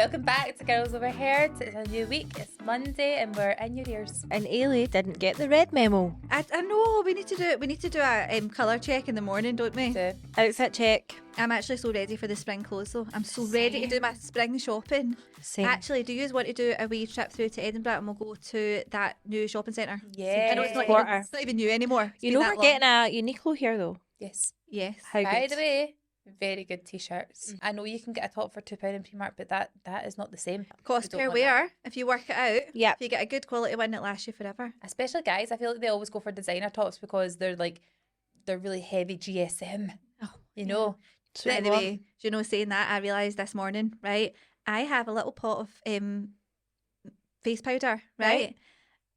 Welcome back to Girls Overheard. It's a new week. It's Monday and we're in your ears. And Ailey didn't get the red memo. I know we need to do it. We need to do a colour check in the morning, don't we? So, Outfit check. I'm actually so ready for the spring clothes though. I'm so ready to do my spring shopping. Same. Actually, do you want to do a wee trip through to Edinburgh and we'll go to that new shopping centre? yeah. I know it's not, Quarter. it's not even new anymore. It's You been know that we're long. getting a Uniqlo here though. Yes. Yes. How By good. the way, very good t-shirts. I know you can get a top for £2 in Primark, but that is not the same. Cost We per don't want that. wear. If you work it out, Yep. if you get a good quality one, it lasts you forever. Especially guys, I feel like they always go for designer tops because they're really heavy GSM. Oh, you know. So what Anyway, do you know, saying that, I realised this morning, right? I have a little pot of face powder, right?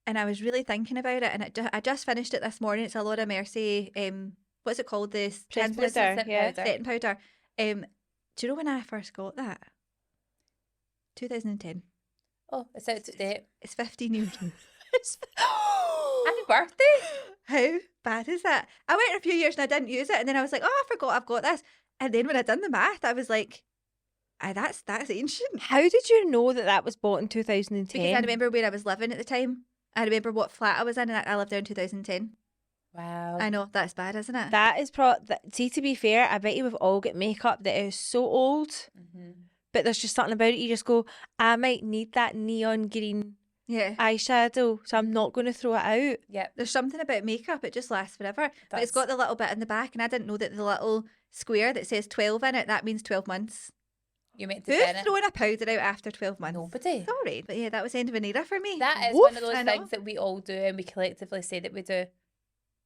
And I was really thinking about it, and I just finished it this morning. It's a Laura Mercier, what's it called? The Translucent powder, yeah. setting powder. Do you know when I first got that? 2010. Oh, it's out to date. It's 15 years. Happy birthday. How bad is that? I went a few years and I didn't use it, and then I was like, oh, I forgot I've got this. And then when I done the math, I was like, that's ancient. How did you know that was bought in 2010? Because I remember where I was living at the time. I remember what flat I was in, and I lived there in 2010. Wow. I know, that's bad, isn't it? That is see, to be fair, I bet you we've all got makeup that is so old, but there's just something about it. You just go, I might need that neon green Yeah. eyeshadow, so I'm not going to throw it out. Yep. There's something about makeup, it just lasts forever. But it's That's- got the little bit in the back, and I didn't know that the little square that says 12 in it, that means 12 months. You meant to Who's bin it. throwing a powder out after 12 months? Nobody. Sorry, but yeah, that was the end of an era for me. That is Woof. one of those I know. things that we all do and we collectively say that we do.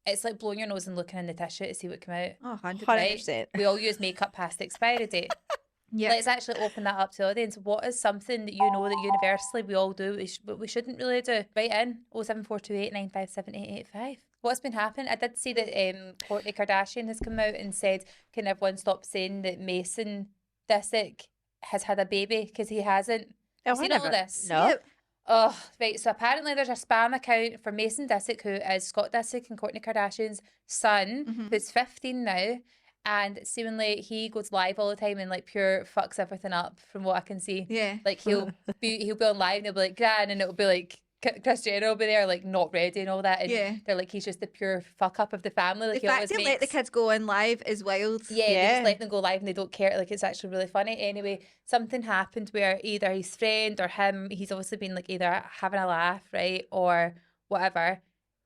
It's like blowing your nose and looking in the tissue to see what come out. Oh, 100%. 100%. We all use makeup past the expiry date. Yeah. Let's actually open that up to the audience. What is something that you know that universally we all do, but we shouldn't really do? Write in 07428 957 885. What's been happening? I did see that Kourtney Kardashian has come out and said, can everyone stop saying that Mason Disick has had a baby because he hasn't? Oh, You seen all this? No. Yeah. Oh, right. So apparently there's a spam account for Mason Disick, who is Scott Disick and Kourtney Kardashian's son, who's 15 now. And seemingly he goes live all the time and like pure fucks everything up from what I can see. Yeah. Like he'll be on live and he'll be like, Gran, and it'll be like Kris Jenner will be there like not ready and all that. And Yeah. they're like, he's just the pure fuck up of the family. Like The he fact always they makes... let the kids go on live is wild. Yeah, they Yeah. just let them go live and they don't care. Like, it's actually really funny. Anyway, something happened where either his friend or him, he's obviously been like either having a laugh, right, or whatever.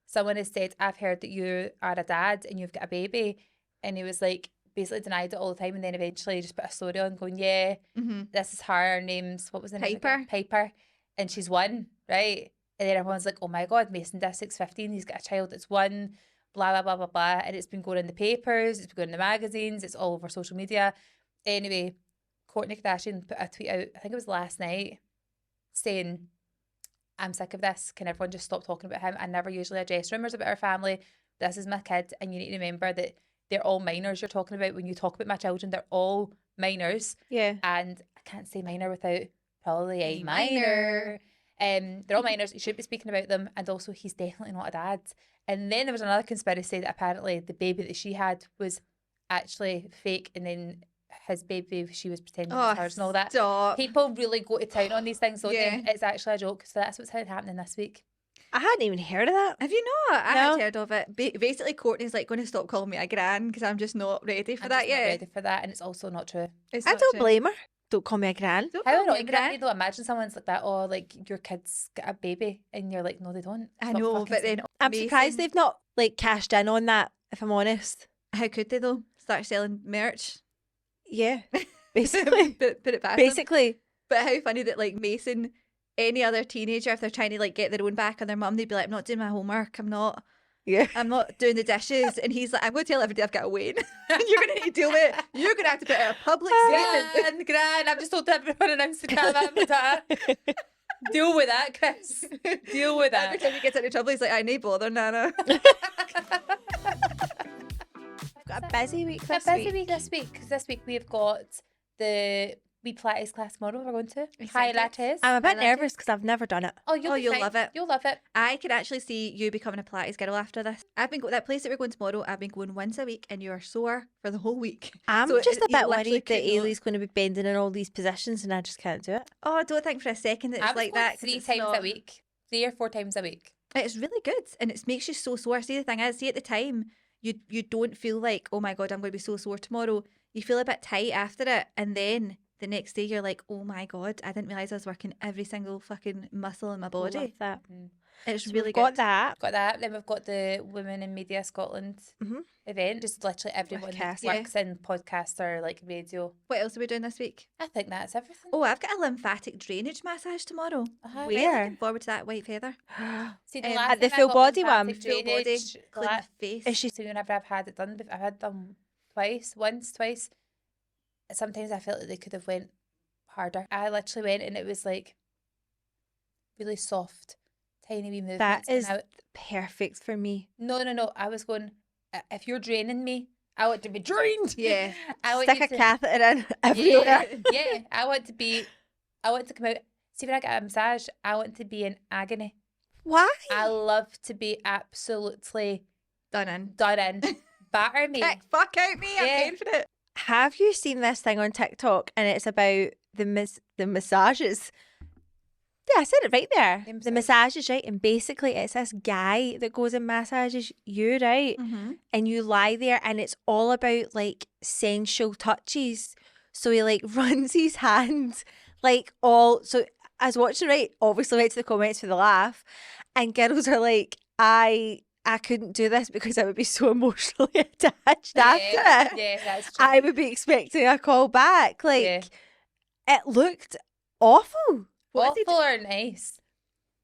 Someone has said, I've heard that you are a dad and you've got a baby. And he was like, basically denied it all the time. And then eventually just put a story on going, yeah, this is her. Her name's, what was the name? again? Piper. And she's 1, right? And then everyone's like, oh my God, Mason Disick's 15. He's got a child that's 1. Blah, blah, blah, blah, blah. And it's been going in the papers. It's been going in the magazines. It's all over social media. Anyway, Kourtney Kardashian put a tweet out, I think it was last night, saying, I'm sick of this. Can everyone just stop talking about him? I never usually address rumours about our family. This is my kid. And you need to remember that they're all minors you're talking about. When you talk about my children, they're all minors. Yeah. And I can't say minor without probably a minor. They're all minors. You shouldn't be speaking about them. And also, he's definitely not a dad. And then there was another conspiracy that apparently the baby that she had was actually fake, and then his baby, she was pretending was hers and all that. Stop. People really go to town on these things, don't Yeah. they? It's actually a joke. So that's what's happening this week. I hadn't even heard of that. Have you not? I No. hadn't heard of it. Basically, Courtney's like going to stop calling me a gran because I'm just not ready for I'm that just not yet. ready for that, and it's also not true. It's I not don't true. blame her. Don't call me a gran. Don't How call me a annoying would that be gran. though? Imagine someone's like that, oh, like your kid's got a baby, and you're like, no, they don't. I Stop know, fucking but saying then I'm surprised they've not like cashed in on that, if I'm honest. How could they though? Start selling merch? Yeah. Basically. put it past them. Basically. But how funny that like Mason, any other teenager, if they're trying to like get their own back on their mum, they'd be like, I'm not doing my homework. I'm not Yeah. doing the dishes. And he's like, I'm going to tell everybody I've got a Wayne. And you're going to need to deal with it. You're going to have to put out a public statement. Gran, I've just told everyone on Instagram I'm a dad. Deal with that, Chris. Deal with Every that. time he gets into trouble, he's like, I need bother, Nana. Got a busy week A this busy week. week this week, because this week we've got the wee Pilates class tomorrow we're going to. High Excited. lattes. I'm a bit I like nervous because I've never done it. Oh, you'll love it. You'll love it. I could actually see you becoming a Pilates girl after this. I've been that place that we're going tomorrow. I've been going once a week, and you are sore for the whole week. I'm So just a you bit literally worried that could not- Ailey's going to be bending in all these positions and I just can't do it. Oh, I don't think for a second that I it's was like going that. 'cause 3 it's times not. a week. 3 or 4 times a week. It's really good, and it makes you so sore. See, the thing is, see at the time, you don't feel like, oh my god, I'm going to be so sore tomorrow. You feel a bit tight after it, and then the next day you're like, oh my god, I didn't realise I was working every single fucking muscle in my body. Love that. It's So really we've got good. that. Got that. Then we've got the Women in Media Scotland event. Just literally everyone that Cassie. works in podcasts or like radio. What else are we doing this week? I think that's everything. Oh, I've got a lymphatic drainage massage tomorrow. Uh-huh. Really Where? looking forward to that, White Feather. See, the Um, last At the time I full got body lymphatic one? Full body, drainage, clean that- the face. Is she So whenever I've had it done, I've had them twice. Sometimes I felt like they could have went harder. I literally went and it was like really soft, tiny wee movements. That is and perfect for me. no. I was going, if you're draining me, I want to be drained. Yeah. I want Stick you a to- catheter in everywhere. Yeah, I want to come out. See, when I get a massage, I want to be in agony. Why? I love to be absolutely Done in. done in. Batter me. Kick fuck out me, I'm Yeah. paying for it. Have you seen this thing on TikTok and it's about the massages? Yeah, I said it right there. The The massages, right? And basically it's this guy that goes and massages you, right? Mm-hmm. And you lie there and it's all about like sensual touches. So he like runs his hands like all so I was watching, right? Obviously went to the comments for the laugh. And girls are like, I couldn't do this because I would be so emotionally attached after it. Yeah, that's true. I would be expecting a call back. Like Yeah. it looked awful. What is he Awful or nice?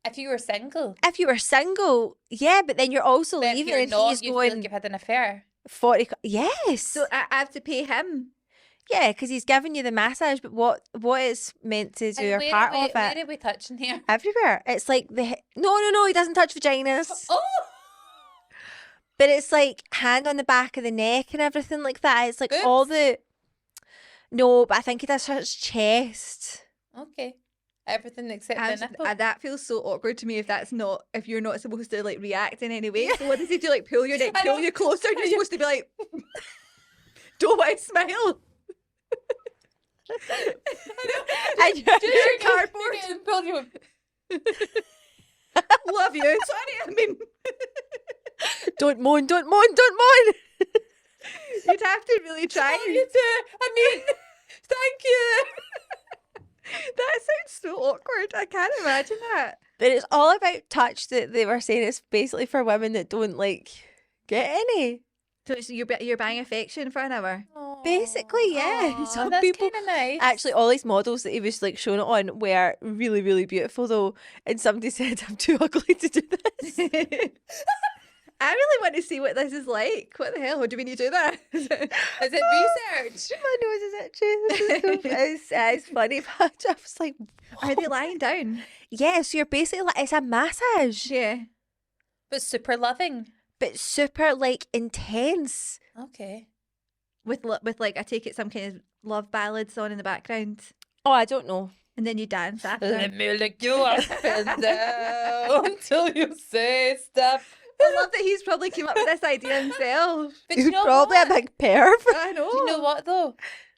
If you were single, If you were single, yeah, but then you're also but if leaving you're and not, he's you feel like going you've had an affair. 40. Yes. So I have to pay him. Yeah, because he's giving you the massage, but what it's meant to do And or part of where it are we touching here? everywhere. It's like no, he doesn't touch vaginas, Oh, but it's like hand on the back of the neck and everything like that. It's like Boobs? all the no, but I think he does his chest. okay. Everything except I the was- nipple. that feels so awkward to me if you're not supposed to like react in any way. So what does he do? Like pull your neck, I pull know. you closer. You're supposed to be like, don't I smile? And you're- Just cardboard. Pull you. Love you. Sorry, I mean, don't moan. you'd have to really try. Oh, you too. I mean, thank you. That sounds so awkward. I can't imagine that. But it's all about touch that they were saying it's basically for women that don't like get any. So you're buying affection for an hour. Basically, yeah. Aw, Some that's people- kind of nice. Actually, all these models that he was like showing it on were really, really beautiful though. And somebody said, I'm too ugly to do this. I really want to see what this is like. What the hell? What do we need to do that? Is it research? My nose is itchy. This is so it's funny, but I was like, Are they lying down? yeah, so you're basically like, it's a massage, Yeah. But super loving. but super like intense. Okay. With like, I take it some kind of love ballads on in the background, Oh, I don't know. and then you dance after. Let me look you up and down until you say stop. I love that he's probably came up with this idea himself. But You're you know probably what? a big perv. I know. Do you know what though?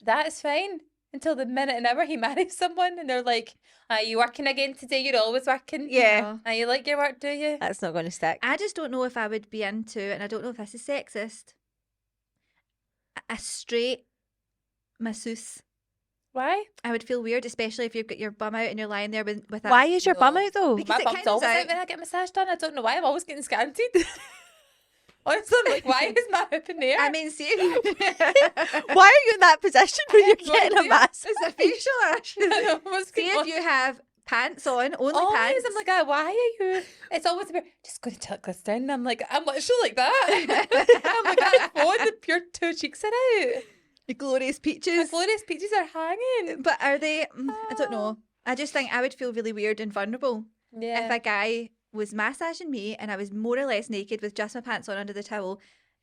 That is fine until the minute and hour he marries someone and they're like, "Are you working again today? You're always working." Yeah. Are you like your work? Do you? That's not going to stick. I just don't know if I would be into, and I don't know if this is sexist, a straight masseuse. Why? I would feel weird, especially if you've got your bum out and you're lying there with that. Why is your bum No. out though? Because My it bum's kind of always out. out when I get massage done. I don't know why. I'm always getting scanted. Honestly, I'm like, why is my hip in the air? I mean, see if Why are you in that position when you're have no getting a idea. massage? it's a facial ash. I know, what's See going if you have pants on, only always, pants. I'm like, why are you? It's always about just going to tuck this down. And I'm like, I'm literally like that. I'm like, that phone, the pure two cheeks are out. the glorious My peaches. glorious peaches are hanging. But are they? I don't know. I just think I would feel really weird and vulnerable Yeah. if a guy was massaging me and I was more or less naked with just my pants on under the towel.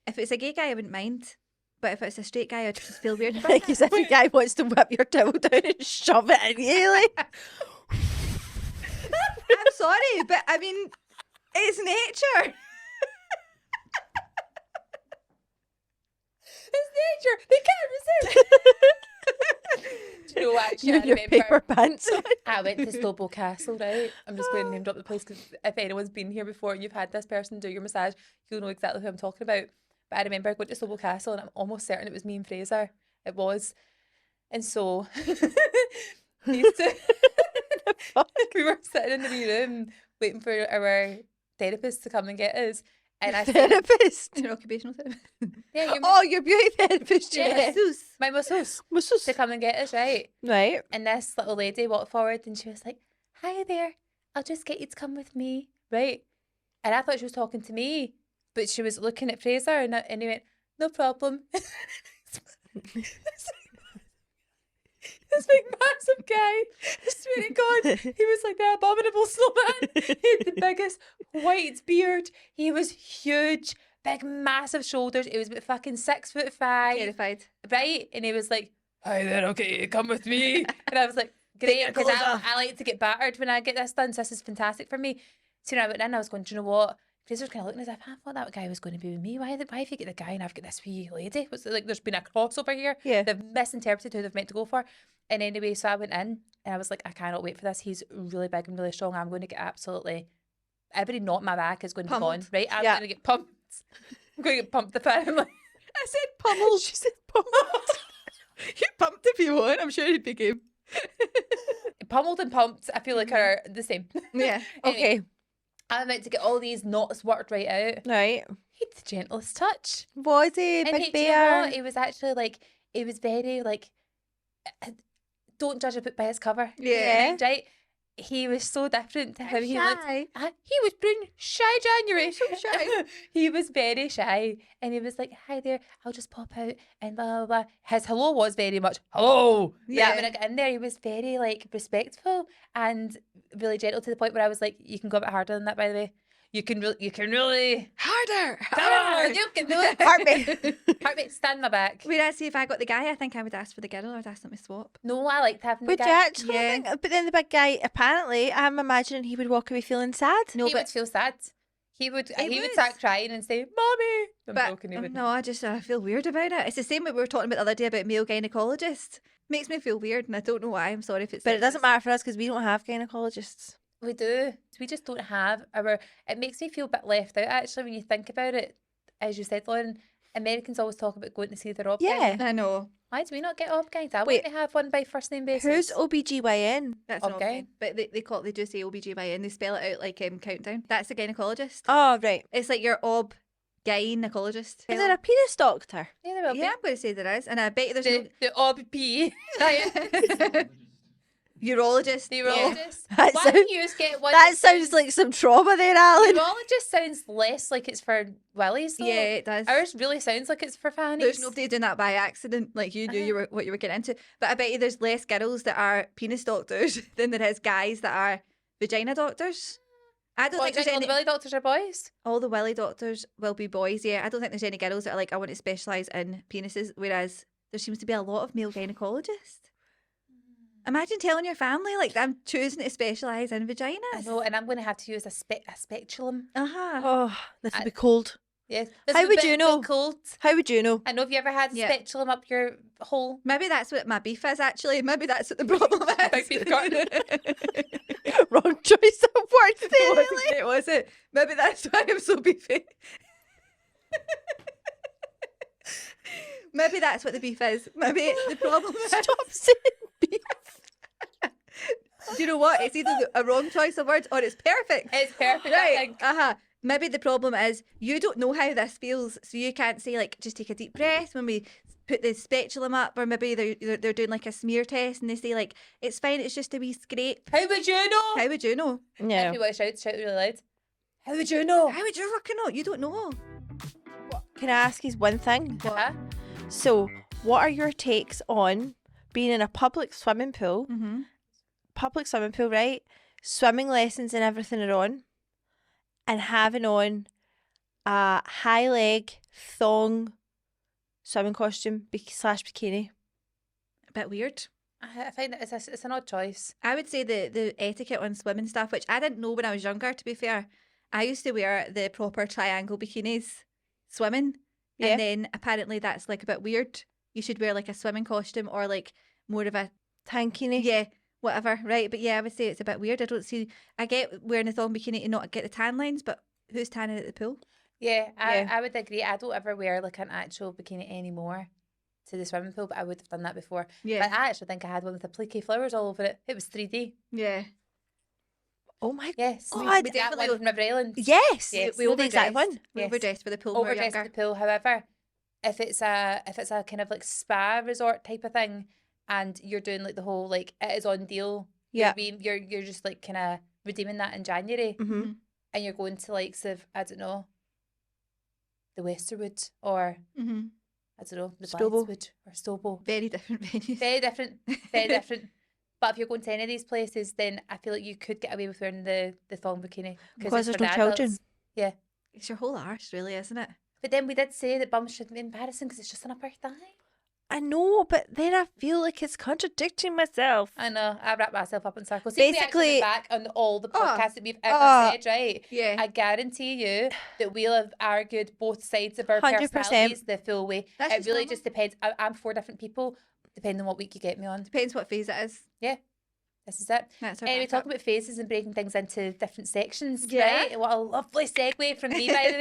If it's a gay guy, I wouldn't mind. But if it's a straight guy, I just feel weird about Like it. as if a guy wants to whip your towel down and shove it in you, like. I'm sorry, but I mean, it's nature. It's nature. They can't resist. Do you know what, actually, You I and your remember paper pants on. I went to Stobo Castle, right? I'm just going to name drop the place because if anyone's been here before and you've had this person do your massage, you'll know exactly who I'm talking about. But I remember going to Stobo Castle and I'm almost certain it was me and Fraser. It was. And so these two, we were sitting in the wee room waiting for our therapist to come and get us. And I said, Therapist. Your occupational therapist. yeah, Oh, your beauty therapist, Yeah. yeah. Masseuse. my masseuse Masseuse. to come and get us, right? Right. And this little lady walked forward and she was like, hi there, I'll just get you to come with me, right? And I thought she was talking to me, but she was looking at Fraser and he went, no problem. This big massive guy, I swear to God, he was like the abominable snowman. He had the biggest white beard. He was huge, big, massive shoulders. He was about fucking 6'5", Terrified. right? And he was like, hi there, okay, come with me. And I was like, great, because I like to get battered when I get this done, so this is fantastic for me. So when I went in, I was going, do you know what? Fraser's kind of looking as if I thought that guy was going to be with me. Why have you got the guy and I've got this wee lady? What's it like? There's been a crossover here. Yeah. They've misinterpreted who they've meant to go for. And anyway, so I went in and I was like, I cannot wait for this. He's really big and really strong. I'm going to get absolutely every knot in my back is going to be gone, Pummeled. right? I'm Yeah. going to get pumped. I'm going to get pumped the fan. I'm like, I said pummeled. She said pummeled. You pumped if you want. I'm sure he'd be game. pummeled and pumped, I feel like are the same. Yeah. Anyway, Okay. I'm about to get all these knots worked right out. Right. He had the gentlest touch. Was he? And Big do you know bear? what? It was actually like, it was very like, don't judge a book by its cover. Yeah. Right? He was so different to how he looked. Shy. He was being shy January. So shy. He was very shy. And he was like, hi there, I'll just pop out and blah, blah, blah. His hello was very much, hello. Yeah. Yeah. When I got in there, he was very like respectful and really gentle to the point where I was like, you can go a bit harder than that, by the way. You can really, Harder. come on, you can do it. Heartbeat. Heartbeat, stand my back. Whereas see if I got the guy, I think I would ask for the girl. I'd ask them to swap. No, I liked having the Would you guy. actually Yeah. think? But then the big guy, apparently, I'm imagining he would walk away feeling sad. No, He but would feel sad. He would would. start crying and say, Mommy. I'm but joking, he wouldn't. no, I feel weird about it. It's the same way we were talking about the other day about male gynecologists. Makes me feel weird, and I don't know why. I'm sorry if it's. But it doesn't sexist. matter for us because we don't have gynecologists. We do. We just don't have our. It makes me feel a bit left out actually when you think about it. As you said, Lauren, Americans always talk about going to see their ob Yeah. gyne. I know. Why do we not get ob gynes? I Wait. want to have one by first name basis. Who's OBGYN? That's not Okay. okay. But they do say OBGYN. They spell it out like countdown. That's the gynecologist. Oh, right. It's like your ob gynecologist. Is there a penis doctor? Yeah, there will Yeah, I'm going to say there is, and I bet you there's be. The OB-P. no urologist. The Yeah. urologist. That Why sounds- don't you just get one? That sounds like some trauma there, Alan. Urologist sounds less like it's for willies. Though. Yeah, it does. Ours really sounds like it's for fannies. There's nobody doing that by accident, like you knew you were what you were getting into. But I bet you there's less girls that are penis doctors than there is guys that are vagina doctors. I don't What, think do you there's think all any. the willy doctors are boys? All the willy doctors will be boys. Yeah, I don't think there's any girls that are like I want to specialise in penises. Whereas there seems to be a lot of male gynecologists. Imagine telling your family like I'm choosing to specialise in vaginas. I know, and I'm going to have to use a speculum. Oh, this would I- be cold. Yes. How would you know? Cold. How would you know? I know. Have you ever had Yeah. speculum up your hole? Maybe that's what my beef is actually. Maybe that's what the problem Big beef is. garden. Wrong choice of words there. It was it. Maybe that's why I'm so beefy. Maybe that's what the beef is. Maybe the problem is. Stop saying beef. Do you know what? It's either a wrong choice of words or it's perfect. It's perfect. I Right. think. Maybe the problem is you don't know how this feels, so you can't say like just take a deep breath when we put the speculum up, or maybe they're doing like a smear test and they say like it's fine, it's just a wee scrape. How would you know? How would you know? Yeah. If you want to shout really loud. How would you know? How would you fucking know? You don't know. Can I ask you one thing? Uh-huh. So, what are your takes on being in a public swimming pool? Mm-hmm. Public swimming pool, right? Swimming lessons and everything are on, and having on a high leg thong swimming costume slash bikini. A bit weird. I find that it's an odd choice. I would say the etiquette on swimming stuff, which I didn't know when I was younger, to be fair. I used to wear the proper triangle bikinis swimming. Yeah. And then apparently that's like a bit weird. You should wear like a swimming costume or like more of a Tankini. yeah, whatever, right? But yeah, I would say it's a bit weird. I get wearing a thong bikini to not get the tan lines, but who's tanning at the pool? Yeah, Yeah. I would agree. I don't ever wear like an actual bikini anymore to the swimming pool, but I would have done that before. Yeah. But I actually think I had one with the pliqué flowers all over it. It was 3D. Yeah. Oh my Yes. God. We We that definitely- one from River Island. Yes. Yes. We know the exact overdressed. one. We Yes. overdressed for the pool when we were Overdressed younger. at the pool. However, if it's a kind of like spa resort type of thing and you're doing like the whole like it is on deal, Yeah. you're just like kind of redeeming that in January Mm-hmm. and you're going to like sort of, I don't know, the Westerwood or Mm-hmm. I don't know, the Stobo. Blytheswood or Stobo. Very different venues. Very different, very different. But if you're going to any of these places, then I feel like you could get away with wearing the thong bikini Because it's there's for no the children. adults. Yeah, It's your whole arse, really, isn't it? but then we did say that bums shouldn't be embarrassing because it's just an upper thigh. I know, but then I feel like it's contradicting myself. I know. I wrap myself up in circles. See, if we actually Basically- went back on all the podcasts that we've ever Oh. said, right? Yeah. I guarantee you that we'll have argued both sides of our 100%. personalities the full way. That's It just really normal. just depends. I'm 4 different people, depending on what week you get me on. Depends what phase it is. This is it. That's our Anyway, backup. talking about phases and breaking things into different sections, Yeah. right? What a lovely segue from me, by the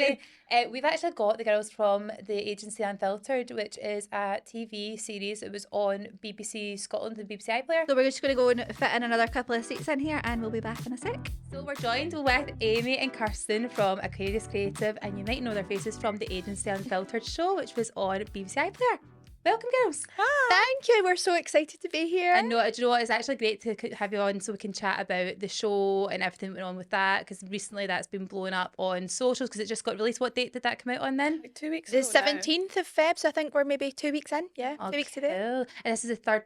way. We've actually got the girls from the Agency Unfiltered, which is a TV series. It was on BBC Scotland and BBC iPlayer. So we're just going to go and fit in another couple of seats in here and we'll be back in a sec. So we're joined with Amy and Kirsten from Aquarius Creative, and you might know their faces from the Agency Unfiltered show, which was on BBC iPlayer. Welcome, girls. Thank you. We're so excited to be here. And no, do you know what? It's actually great to have you on so we can chat about the show and everything that went on with that, because recently that's been blowing up on socials because it just got released. What date did that come out on then? Like 2 weeks Oh, The 17th of Feb, so I think we're maybe 2 weeks in. Yeah, 2 weeks today. Cool. And this is the third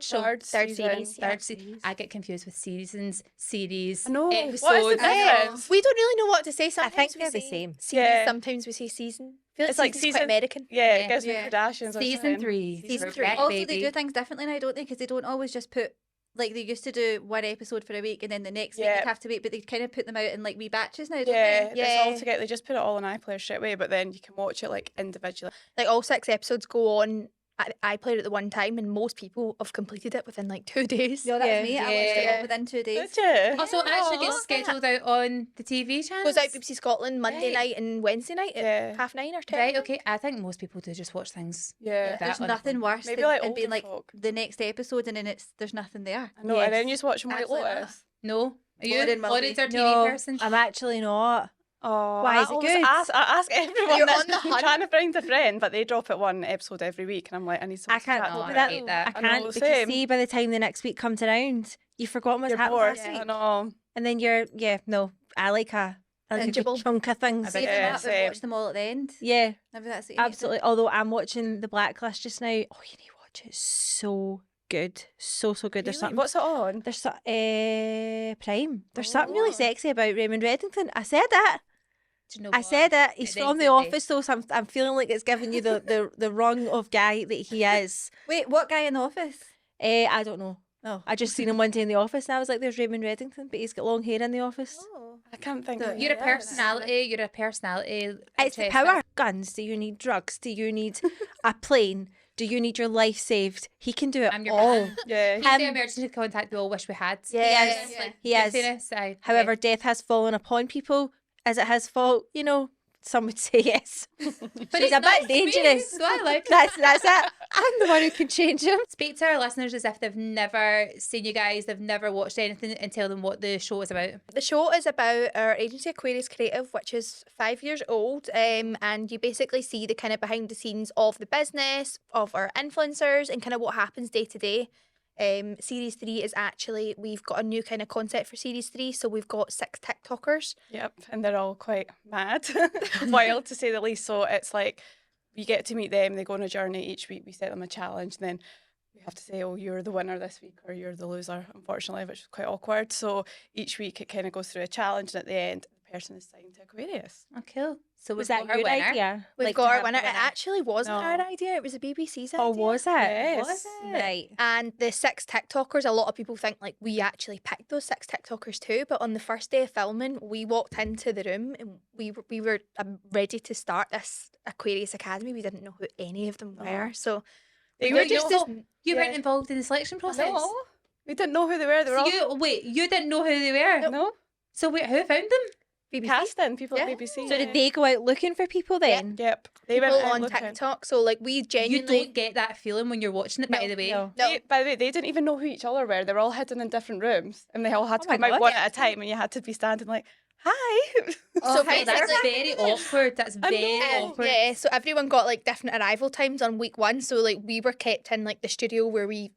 show. Third series, Third yeah. series. I get confused with series, I know. episodes. What is the difference? We don't really know what to say. I Sometimes think we they're the say same. Series, Yeah. sometimes we say season. I feel It's like season's quite season- American. Yeah, Yeah. it gives me Yeah. Kardashians or Season something. 3. Season We're 3. back, Also, baby. they do things differently now, don't they? Because they don't always just put, like, they used to do one episode for a week and then the next week Yeah. they'd have to wait, but they kind of put them out in, like, wee batches now, don't Yeah, they? it's all Yeah. together. They just put it all on iPlayer straight away, but then you can watch it like individually. Like all 6 episodes go on at iPlayer at the one time, and most people have completed it within like 2 days. No, that Yeah. was me. I watched it Yeah. all within 2 days. Did you? Also, it actually Oh, gets love scheduled out on the TV channel. Goes out BBC Scotland Monday Right. night and Wednesday night at Yeah. 9:30 or 10. Right, okay. I think most people do just watch things. Yeah. that There's on nothing phone. worse Maybe than like and being older like folk. the next episode and then there's nothing there. I know, and then Yes. you just watch White Absolutely not. Lotus. No. Are you? Lauren will Lauren's be. our TV No, person. I'm actually not. Oh, Why, I is it always good? I ask everyone. You're that's on the hunt. trying to find a friend, but they drop it one episode every week, and I'm like, I need I something can't to chat No, cope I with about. hate that. that. I I know, can't because same. see by the time the next week comes around, you've forgotten what's You're happened bored. last I week. know. And then you're no. I like a good Bingeable. chunk of things. I Save bet them Yeah, up and same. watch them all at the end. Yeah, Maybe that's what you need to do. absolutely. Although I'm watching The Blacklist just now. Oh, you need to watch it. It's so good. So good. There's Really? something. What's it on? There's Prime. There's something really Oh. sexy about Raymond Reddington. I said it. Do you know I what? said it. He's It from ends The the day. Office, though, so I'm feeling like it's giving you the rung of guy that he is. Wait, what guy in the office? I don't know. Oh. I just seen him one day in the office, and I was like, "There's Raymond Reddington," but he's got long hair in the office. Oh. I can't think. So of You're a it. personality. You're a personality. It's the interest. power. Guns. Do you need drugs? Do you need a plane? Do you need your life saved? He can do it I'm your all. man. Yeah. He's the Um, emergency contact we all wish we had. Yes, Yeah. he is. Fairness, However, death has fallen upon people as it has fault. You know, some would say yes. but he's a bit dangerous. So I like it. That's it. I'm the one who can change him. Speak to our listeners as if they've never seen you guys, they've never watched anything, and tell them what the show is about. The show is about our agency Aquarius Creative, which is 5 years old, and you basically see the kind of behind the scenes of the business, of our influencers, and kind of what happens day to day. Series 3 is actually, we've got a new kind of concept for Series 3, so we've got 6 TikTokers. Yep, and they're all quite mad, wild to say the least. So it's like you get to meet them. They go on a journey each week. We set them a challenge, and then we have to say, "Oh, you're the winner this week," or "You're the loser." Unfortunately, which is quite awkward. So each week it kind of goes through a challenge, and at the end, person is signed to Aquarius. Oh, cool. So Was we've that got our your winner. idea? We've Like, got to our have the winner. It actually wasn't No. our idea. It was the BBC's idea. Oh, was it? Yes. Was it? Right. And the 6 TikTokers, a lot of people think like we actually picked those 6 TikTokers too. But on the first day of filming, we walked into the room and we were ready to start this Aquarius Academy. We didn't know who any of them were. So we You were know- just you as, You Yeah. weren't involved in the selection process. No, we didn't know who they were. They were So all you didn't know who they were. no So wait, who found them? BBC. casting people Yeah. at BBC. So did they go out looking for people then? Yep, they People went out on looking. TikTok. So like we You genuinely don't get that feeling when you're watching it. By No, the way, no. no. By the way, they didn't even know who each other were. They were all hidden in different rooms, and they all had to Oh my come out God. one at a time, and you had to be standing like, "Hi." So okay, that's basically- very awkward. That's I very know. awkward. Yeah, so everyone got like different arrival times on week 1. So like we were kept in like the studio where we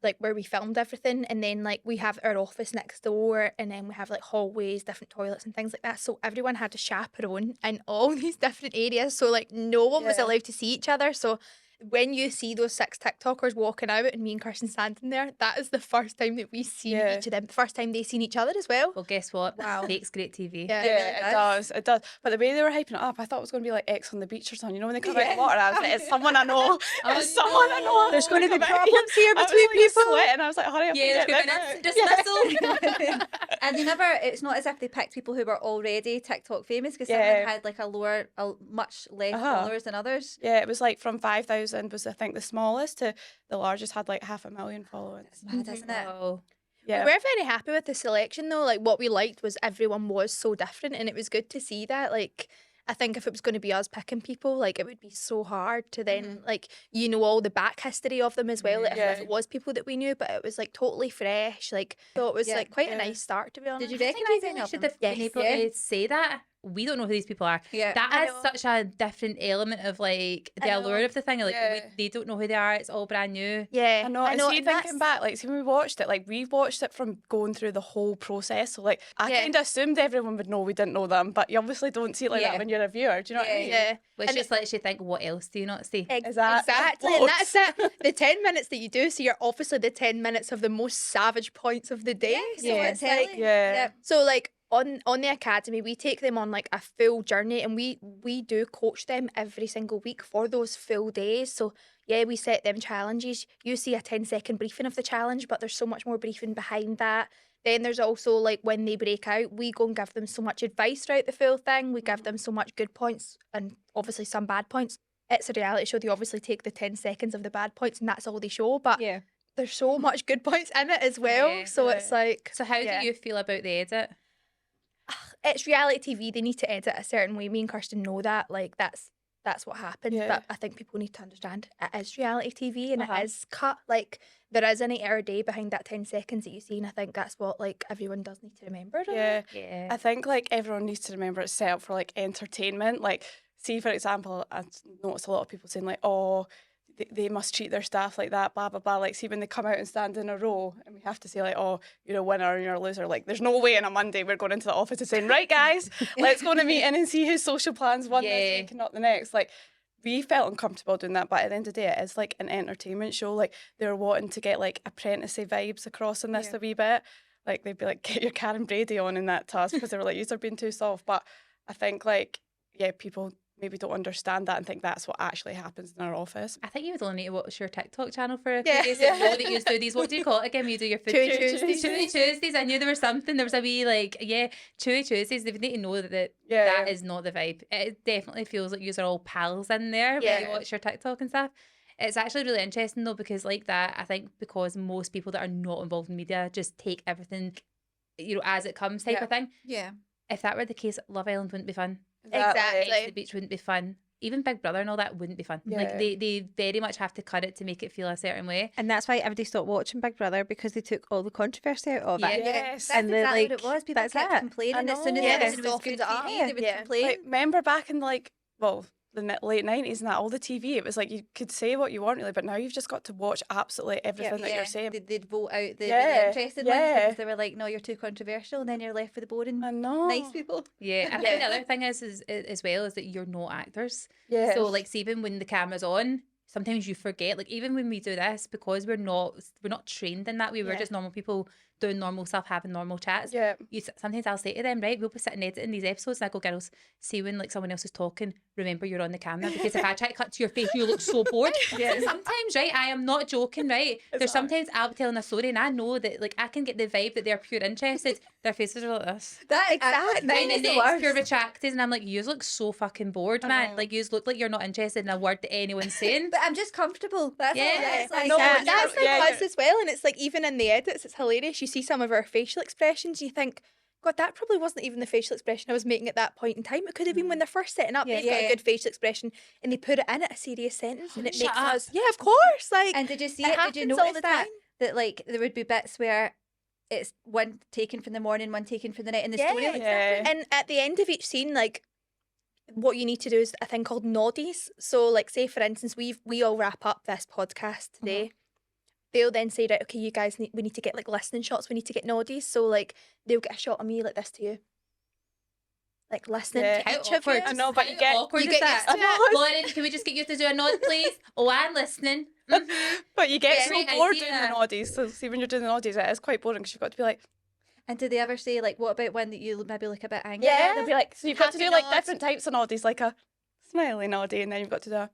filmed everything, and then like we have our office next door, and then we have like hallways, different toilets and things like that. So everyone had a chaperone in all these different areas. So like no one was Yeah. allowed to see each other. So when you see those 6 TikTokers walking out and me and Kirsten standing there, that is the first time that we seen Yeah. each of them. The first time they seen each other as well. Well, guess what? Wow. Makes great TV. Yeah, Yeah, it does. It does. But the way they were hyping it up, I thought it was going to be like X on the beach or something. You know, when they come out of the water, I was like, it's someone I know. It's someone I know. There's going to be Come out. problems here I was between like people. sweating. I was like, hurry up Yeah, and there's get going to this be an out. instant dismissal. And they never, it's not as if they picked people who were already TikTok famous, because some of Yeah. them had like a much less Uh-huh. followers than others. Yeah, it was like from 5,000 was I think the smallest to the largest had like 500,000 followers. It's mad, isn't it? Oh, Yeah. We're very happy with the selection though. Like what we liked was everyone was so different, and it was good to see that. Like I think if it was going to be us picking people, like it would be so hard to then like all the back history of them as well. Like, Yeah. if it was people that we knew, but it was like totally fresh. Like so it was Yeah. like quite a Yeah. nice start to be honest. Did you I think recognise you any really of should them? have been Yes. able Yeah. to say that. We don't know who these people are. Yeah. That I is know. such a different element of like the I know. allure of the thing. Like Yeah. they don't know who they are. It's all brand new. Yeah, I know. And see, and thinking back, like, see, when we watched it, like, we watched it from going through the whole process. So, like, I Yeah. kind of assumed everyone would know we didn't know them, but you obviously don't see it like Yeah. that when you're a viewer. Do you know what I mean? Yeah. Which And just lets you think, what else do you not see? Exactly, and that's it. The 10 minutes that you do see are obviously the 10 minutes of the most savage points of the day. So Yeah. it's like, Yeah. so like on the academy, we take them on like a full journey, and we do coach them every single week for those full days. So yeah, we set them challenges. You see a 10-second briefing of the challenge, but there's so much more briefing behind that. Then there's also like when they break out, we go and give them so much advice throughout the full thing. We give them so much good points and obviously some bad points. It's a reality show. They obviously take the 10 seconds of the bad points and that's all they show. But Yeah. there's so much good points in it as well. Yeah, So it's like, So how yeah. do you feel about the edit? it's reality TV. They need to edit a certain way. Me and Kirsten know that. Like that's what happens. Yeah. But I think people need to understand it is reality TV and Uh-huh. it is cut. Like there is an 8-hour day behind that 10 seconds that you see, and I think that's what like everyone does need to remember. Yeah. Yeah. I think, like, everyone needs to remember it's set up for, like, entertainment. Like, see, for example, I noticed a lot of people saying, like, oh, they must treat their staff like that, blah, blah, blah. Like, see, when they come out and stand in a row and we have to say, like, oh, you're a winner and you're a loser. Like, there's no way on a Monday we're going into the office and saying, right, guys, let's go on a meeting and see whose social plans won Yeah. this week and not the next. Like, we felt uncomfortable doing that, but at the end of the day, it is like an entertainment show. Like, they're wanting to get, like, apprenticey vibes across in this a wee bit. Like, they'd be like, get your Karen Brady on in that task because they were like, you're being too soft. But I think, like, yeah, people maybe don't understand that and think that's what actually happens in our office. I think you would only need to watch your TikTok channel for a few Yeah. days to know that you do these. What do you call it again? You do your food Chewy Tuesdays. Chewy Tuesdays. I knew there was something. There was a wee like Chewy Tuesdays. They need to know that Yeah. that is not the vibe. It definitely feels like you are all pals in there when you Yeah. watch your TikTok and stuff. It's actually really interesting though, because like that, I think because most people that are not involved in media just take everything, as it comes type Yeah. of thing. Yeah. If that were the case, Love Island wouldn't be fun. Exactly. Ex on the Beach wouldn't be fun. Even Big Brother and all that wouldn't be fun. Like Yeah. they very much have to cut it to make it feel a certain way. And that's why everybody stopped watching Big Brother, because they took all the controversy out of Yeah. it. Yes. That's And they're exactly like, what it was. People that's kept it. complaining I as soon as know. it Yeah. was good Softened it up. TV, they would Yeah. complain. Like, remember back in, like, well, the late 90s and that, all the TV, it was like you could say what you want really, but now you've just got to watch absolutely everything that you're saying. They'd vote out the Yeah, really interested ones yeah. because they were like, no, you're too controversial, and then you're left with the boring, I know. nice people. Yeah, I think the other thing is as well is that you're not actors. Yeah. So like, see, even when the camera's on, sometimes you forget. Like even when we do this, because we're not trained in that way, we're Yeah. just normal people doing normal stuff, having normal chats. Yeah. Sometimes I'll say to them, right, we'll be sitting editing these episodes and I go, girls, see when like someone else is talking, remember you're on the camera, because if I try to cut to your face, you look so bored. And sometimes, right, I am not joking, right? There's sometimes I'll be telling a story and I know that like I can get the vibe that they're pure interested. Their faces are like this. That Exactly. And is the the next worst. pure retracted and I'm like, you look so fucking bored, man. Like you look like you're not interested in a word that anyone's saying. But I'm just comfortable. That's all it Yeah. is. Like, No, yeah. that's like yeah, us as well, and it's like even in the edits, it's hilarious. You see some of our facial expressions, you think, God, that probably wasn't even the facial expression I was making at that point in time. It could have been when they're first setting up. They've got a good facial expression, and they put it in at a serious sentence, and it Shut makes up. us, yeah, of course. Like, And did you see it it? Did you happens all notice the that? time. That like there would be bits where it's one taken from the morning, one taken from the night, and the story looks Yeah. different. And at the end of each scene, like, what you need to do is a thing called noddies. So, like, say for instance, we all wrap up this podcast today. They'll then say, right, okay, you guys we need to get like listening shots. We need to get noddies. So, like, they'll get a shot of me like this to you, like listening Yeah. to How each of you. awkward. I know, but you How get- awkward you is get that? used to it. Lauren, can we just get you to do a nod, please? Oh, I'm listening. Mhm. But you get Yeah, so great bored doing idea. the noddies. So see, when you're doing the noddies, it is quite boring because you've got to be like, And did they ever say like, what about one that you maybe look a bit angry? yeah, they'll be like, so you've got to Happy do like nods. different types of noddies, like a smiley noddy, and then you've got to do a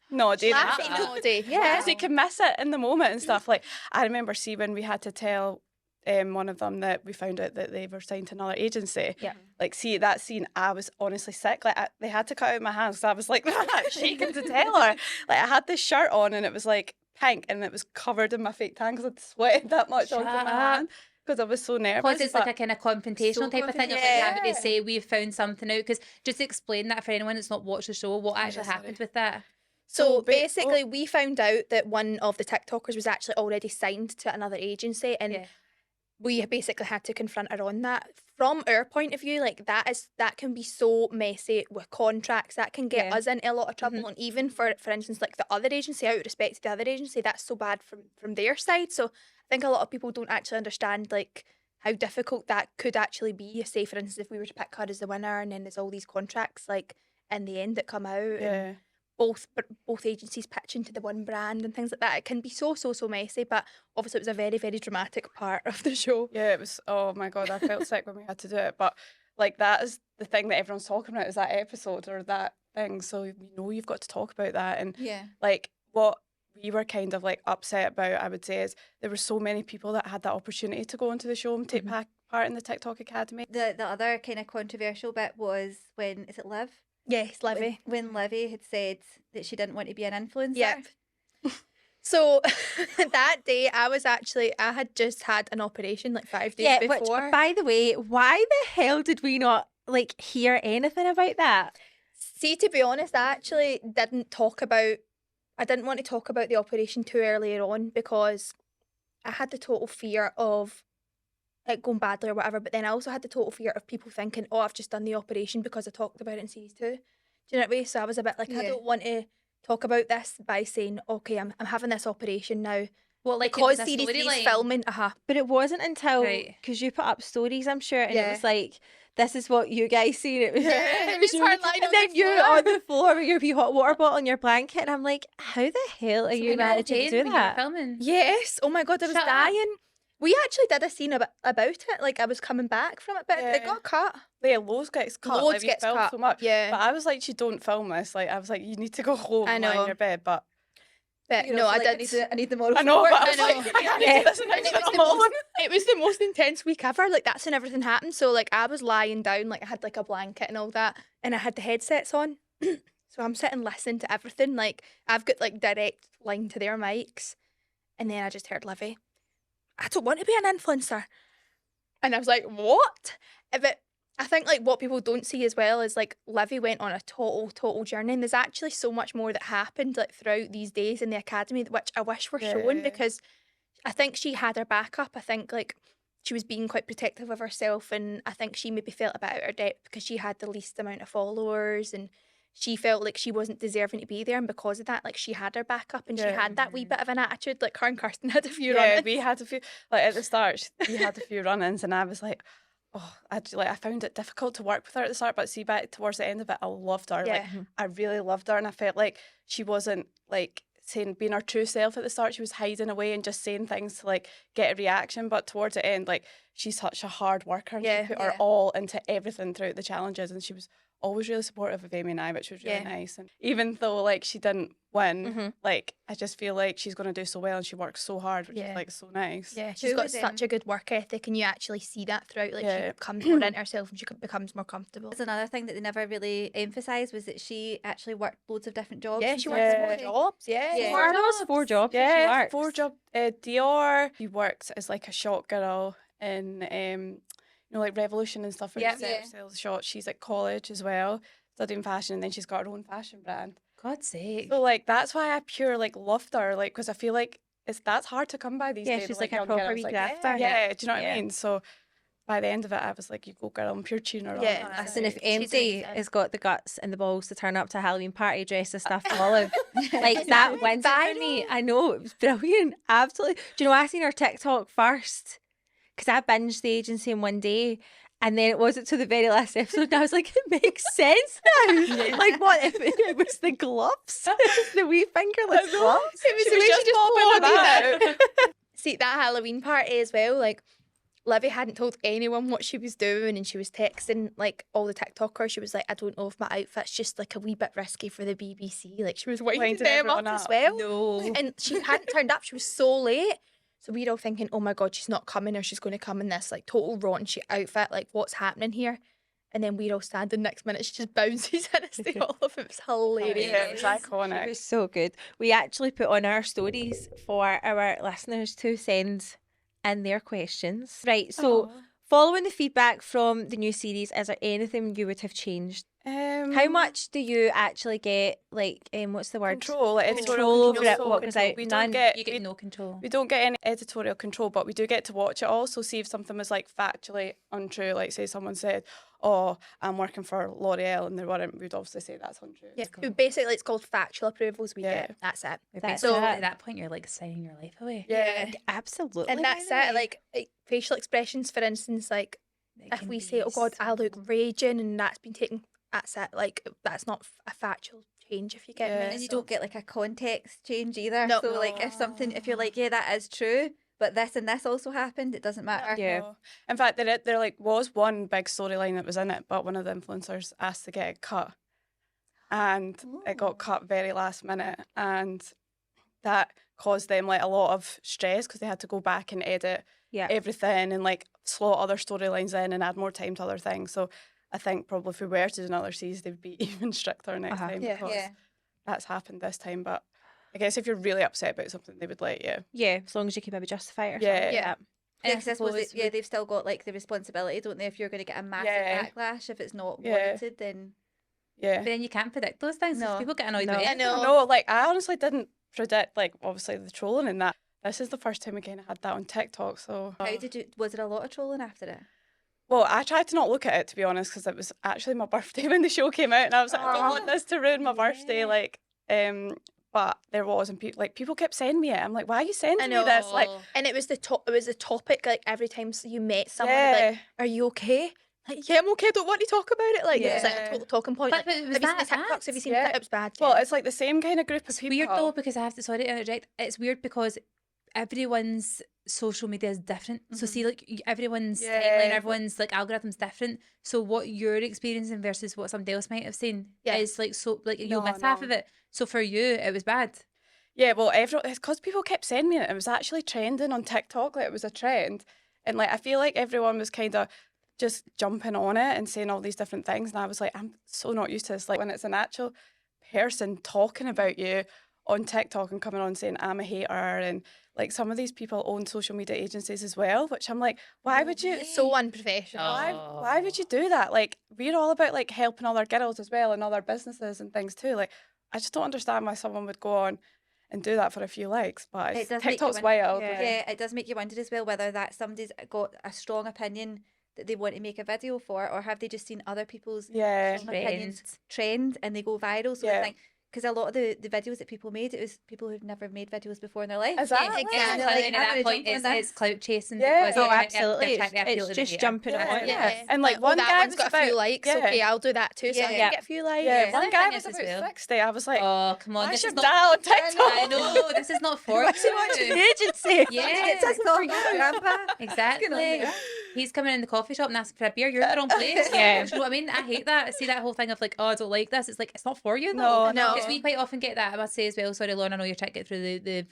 noddy. Laughing Shut up. noddy. Yeah, Yeah. because you can miss it in the moment and stuff. Like I remember, see, when we had to tell one of them that we found out that they were signed to another agency. Yeah. Like, see that scene, I was honestly sick. Like they had to cut out my hands, so I was like shaking to tell her. Like I had this shirt on and it was like pink and it was covered in my fake tan because I'd sweated that much onto Shut my up. hand because I was so nervous. Because it's but- like a kind of confrontational So type of thing of like confrontational. having to say we've found something out. Because just to explain that for anyone that's not watched the show, what actually sorry. happened with that. So ba- basically, we found out that one of the TikTokers was actually already signed to another agency, and Yeah. we basically had to confront her on that. From our point of view, like that can be so messy with contracts. That can get Yeah. us into a lot of trouble. And even for instance, like the other agency, out of respect to the other agency, that's so bad from their side. So I think a lot of people don't actually understand like how difficult that could actually be. Say for instance, if we were to pick her as the winner, and then there's all these contracts like in the end that come out. And Yeah. both agencies pitching to the one brand and things like that. It can be so messy, but obviously it was a very, very dramatic part of the show. Yeah, it was. Oh my god, I felt sick when we had to do it. But like that is the thing that everyone's talking about is that episode or that thing. So you know you've got to talk about that. And Yeah. like what we were kind of like upset about, I would say, is there were so many people that had that opportunity to go into the show and take part in the TikTok Academy. The other kind of controversial bit was when is it Liv? Yes, Livy. When Livy had said that she didn't want to be an influencer. Yep. So that day I had just had an operation like 5 days Yeah, before. which, by the way, why the hell did we not like hear anything about that? See, to be honest, I actually I didn't want to talk about the operation too earlier on because I had the total fear of it going badly or whatever, but then I also had the total fear of people thinking, oh, I've just done the operation because I talked about it in series 2. Do you know what I mean? So I was a bit like, I Yeah. don't want to talk about this by saying, okay, I'm having this operation now. Well, like Because it was a series 3 is storyline. filming, But it wasn't until Right. because you put up stories, I'm sure, and it Yeah. was like, "This is what you guys seen." It was, It was her lying and on then the you floor. on the floor with your wee hot water bottle and your blanket, and I'm like, "How the hell are you managing to do when you were that?" filming. Yes. Oh my God, I was Shut up. dying. We actually did a scene about it. Like I was coming back from it, but it Yeah. got cut. Yeah, loads gets cut. Loads like, we gets filmed cut. so much. Yeah. But I was like, you don't film this. Like I was like, you need to go home I and lie know. in your bed. But But You no, know, I so, like, did. I need the moral I know, support. but I was I like, know. I need to do this and And it then was I'm the alone. it was the most intense week ever. Like that's when everything happened. So like I was lying down, like I had like a blanket and all that, and I had the headsets on. So I'm sitting listening to everything. Like I've got like direct line to their mics, and then I just heard Livy, I don't want to be an influencer, and I was like, what? But I think like what people don't see as well is like Livy went on a total journey, and there's actually so much more that happened like throughout these days in the academy, which I wish were shown Yeah. because I think she had her backup. I think like she was being quite protective of herself, and I think she maybe felt a bit out of her depth because she had the least amount of followers, and she felt like she wasn't deserving to be there, and because of that, like she had her backup, and she Yeah. had that wee bit of an attitude. Like her and Kirsten had a few Yeah, run-ins. we had a few, like at the start, we had a few run-ins and I was like, oh, I found it difficult to work with her at the start, but see, back towards the end of it, I loved her. Yeah. Like, I really loved her and I felt like she wasn't like saying being her true self at the start. She was hiding away and just saying things to like get a reaction. But towards the end, like she's such a hard worker. And Yeah, she put her all into everything throughout the challenges, and she was always really supportive of Amy and I, which was really nice. And even though like she didn't win, like I just feel like she's going to do so well, and she works so hard, which is like so nice. Yeah, she's Who got was, such a good work ethic, and you actually see that throughout. Like she Yeah. becomes more into herself, and she becomes more comfortable. That's another thing that they never really emphasised, was that she actually worked loads of different jobs. Yeah, and she stuff, works didn't four she? jobs. Yeah, Yeah. Four, that was 4 jobs. Yeah, She 4 works. job. Dior. She works as like a shot girl in you know, like Revolution and stuff. Where Yeah. she sells shots. She's at college as well, studying fashion, and then she's got her own fashion brand. God's sake. So like that's why I pure like loved her, like because I feel like that's hard to come by these Yeah, days. she's with, like a young proper girls. wee Like, grafter. Yeah, do you know what Yeah. I mean? So by the end of it, I was like, "You go, girl! I'm pure cheering her on." Yeah, That's Listen, if it. She's MD amazing. has got the guts and the balls to turn up to a Halloween party dressed as Stuffed Olive, like that wins it for me. I know, it was brilliant. Absolutely. Do you know, I seen her TikTok first because I binged the agency in one day. And then it wasn't to the very last episode. And I was like, it makes sense now. Like, what if it was the gloves? The wee fingerless gloves? It was She the was way just she just popping bodied them it. See, that Halloween party as well, like, Livy hadn't told anyone what she was doing, and she was texting, like, all the TikTokers. She was like, I don't know if my outfit's just, like, a wee bit risky for the BBC. Like, she was winding Winding them up everyone as up. well. No. And she hadn't turned up. She was so late. So we're all thinking, oh my God, she's not coming, or she's going to come in this, like, total raunchy outfit. Like, what's happening here? And then we're all standing next minute. She just bounces in as they all of it. It was hilarious. Yeah, it was It iconic. was so good. We actually put on our stories for our listeners to send in their questions. Right, so following the feedback from the new series, is there anything you would have changed? How much do you actually get, like, what's the word? control? Like, editorial Control over control. it, what goes out? We None. don't get. You get no control. We don't get any editorial control, but we do get to watch it all. So see if something was like factually untrue, like say someone said, "Oh, I'm working for L'Oreal," and they weren't, we'd obviously say that's untrue. Yeah, basically, it's called factual approvals. We Yeah. get that's it. That's So it. at that point, you're like signing your life away. Yeah. Absolutely. And by that's the way. it. Like facial expressions, for instance, like It if can we be say, "Oh God, I look so- raging," and that's been taken, that's it. Like that's not a factual change, if you get Yeah. me. And you So- don't get like a context change either. No. So like if something, if you're like, yeah, that is true, but this and this also happened, it doesn't matter. Yeah. No. In fact, there like was one big storyline that was in it, but one of the influencers asked to get it cut, and it got cut very last minute, and that caused them like a lot of stress because they had to go back and edit Yeah. everything and like slot other storylines in and add more time to other things. So I think probably if we were to do another season, they'd be even stricter next time Yeah. because Yeah. that's happened this time. But I guess if you're really upset about something, they would let you. Yeah, as long as you can maybe justify it or Yeah. something. Yeah. Yeah, I 'cause I suppose suppose yeah, they've still got like the responsibility, don't they? If you're going to get a massive Yeah. backlash, if it's not Yeah. warranted, then Yeah. But then you can't predict those things. 'Cause No. people get annoyed No. with I anything. know. No, like I honestly didn't predict like obviously the trolling and that. This is the first time we kind of had that on TikTok. So how did you? Was there a lot of trolling after it? well, I tried to not look at it to be honest because it was actually my birthday when the show came out, and I was like, I don't want this to ruin my birthday. Like, but there was, and people kept sending me it. I'm like, why are you sending me this? Like, And it was the topic. Like every time you met someone, they'd be yeah, like, "Are you okay?" Like, yeah, I'm okay. I don't want to talk about it. Like it was like Yeah. a total talking point. But Like, it was have you seen the that TikToks? bad? Have you seen Yeah. it? It was bad. well, yeah. it's like the same kind of group of It's people. weird though because I have to sorry to interject. It's weird because everyone's social media is different. So see, like everyone's timeline, Yeah. everyone's like algorithm's different. So what you're experiencing versus what somebody else might have seen Yeah. is like so like you'll No, miss half no. of it. So for you, it was bad. Yeah, well, it's because people kept sending me it. It was actually trending on TikTok. Like it was a trend, and like I feel like everyone was kind of just jumping on it and saying all these different things. And I was like, I'm so not used to this. Like when it's an actual person talking about you on TikTok and coming on saying I'm a hater, and like some of these people own social media agencies as well. Which I'm like, why would you? It's so unprofessional. Why would you do that? Like we're all about like helping other girls as well and other businesses and things too. Like I just don't understand why someone would go on and do that for a few likes. But It it's, does make you TikTok's wonder- wild. Yeah. Yeah, it does make you wonder as well whether that somebody's got a strong opinion that they want to make a video for, or have they just seen other people's Yeah. strong opinions trend and they go viral. So Yeah. I think because a lot of the videos that people made, it was people who've never made videos before in their life. Exactly. Yeah, And exactly. they're And like, at I'm that gonna point, jump on it's this. clout chasing Yeah. because Oh, they're absolutely. trying to appeal It's to the just hater. jumping on it. Yeah. And like oh, one that guy one's was got about a few likes. yeah. Okay, I'll do that too, so I Yeah. can get a few likes. Yeah, The one other guy thing was is as about well- 60. I was like, Oh, come on. that's This your is dad not. on TikTok. I know. This is not for you. Agency. Yeah, Grandpa. exactly. He's coming in the coffee shop and asking for a beer. You're in the wrong place. Yeah. Do you know what I mean? I hate that. I see that whole thing of like, oh, I don't like this. It's like, it's not for you. No, though. no. Because we quite often get that. I must say as well. Sorry, Lauren, I know you're trying to get through the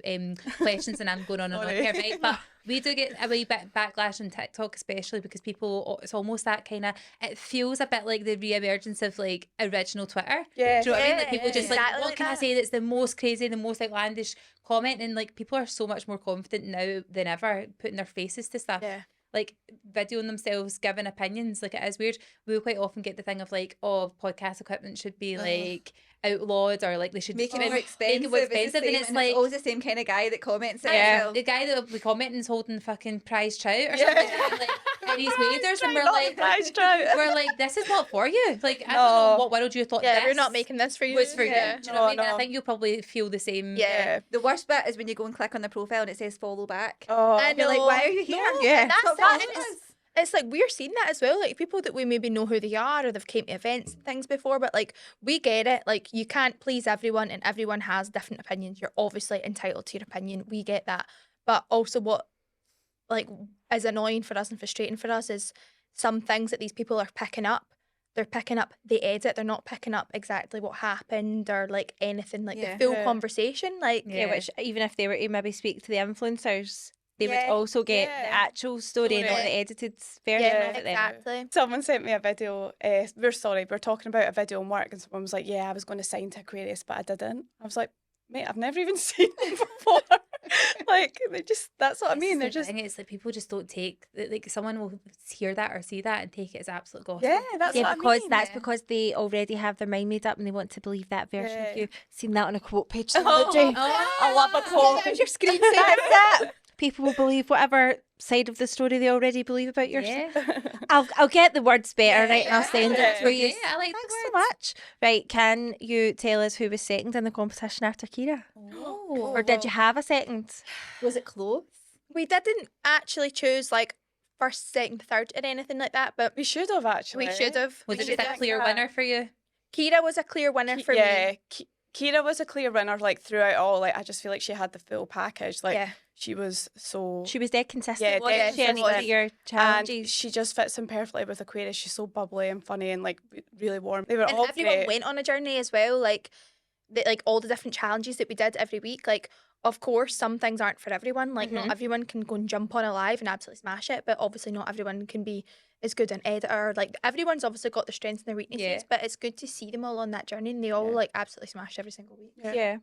questions and I'm going on and on Sorry. here, right? But we do get a wee bit backlash on TikTok, especially because people, it's almost that kind of, it feels a bit like the re-emergence of like original Twitter. Yeah. Do you know what I mean? Like people just like, Exactly what like can I that. say that's the most crazy, the most outlandish comment? And like people are so much more confident now than ever putting their faces to stuff. Yeah. Like videoing themselves giving opinions. Like it is weird. We quite often get the thing of like, oh, podcast equipment should be like outlawed or like they should Make it make more expensive. it more expensive. And it's like, always the same kind of guy that comments it. yeah, as well. the guy that will be commenting is holding fucking prize trout or something like, and he's waders and we're like, this is not for you. Like I don't know what world you thought Yeah, this we're not making this for you. was for you. Yeah. Do you know what I mean? No, And I no. think you'll probably feel the same. Yeah. The worst bit is when you go and click on the profile and it says follow back. Oh, I You're like, know. why are you here? Yeah. That's Stop that. following us. It's like we're seeing that as well. Like people that we maybe know who they are or they've came to events and things before, but like we get it. Like you can't please everyone and everyone has different opinions. You're obviously entitled to your opinion. We get that. But also what like is annoying for us and frustrating for us is some things that these people are picking up. They're picking up the edit. They're not picking up exactly what happened or like anything like Yeah. the full Yeah. conversation. Like Yeah, which even if they were to maybe speak to the influencers, they would Yeah, also get yeah. the actual story and not Story. the edited version Yeah, of it then. exactly. someone sent me a video. We're talking about a video on work, and someone was like, "Yeah, I was going to sign to Aquarius, but I didn't." I was like, "Mate, I've never even seen them before." Like that's what I mean. They're This is just the thing, it's like people just don't take like someone will hear that or see that and take it as absolute gospel. yeah, that's Yeah, what because I mean. that's because they already have their mind made up and they want to believe that version Yeah. of you. Seen that on a quote page the other day. I love a quote. There's your screen That's saver. it. People will believe whatever side of the story they already believe about yourself. Yeah. I'll get the words better, right? And I'll send Yeah. it to you. Yeah, I like Thanks the so words. much. Right, can you tell us who was second in the competition after Kira? Oh. Or did you have a second? Was it close? We didn't actually choose like first, second, third, or anything like that, but We should have actually. we should have. Was We it should just a have. clear winner for you? Kira was a clear winner for me. Kira was a clear winner. Like throughout all, like I just feel like she had the full package. Like Yeah. she was so. She was dead consistent, Yeah, wasn't dead she? On each of consistent. your And challenges. she just fits in perfectly with Aquarius. She's so bubbly and funny and like really warm. They were And all everyone great. went on a journey as well. Like all the different challenges that we did every week. Like, of course, some things aren't for everyone. Like, not everyone can go and jump on a live and absolutely smash it. But obviously, not everyone can be as good an editor. Like, everyone's obviously got their strengths and their weaknesses. Yeah. But it's good to see them all on that journey, and they all like absolutely smashed every single week. Yeah.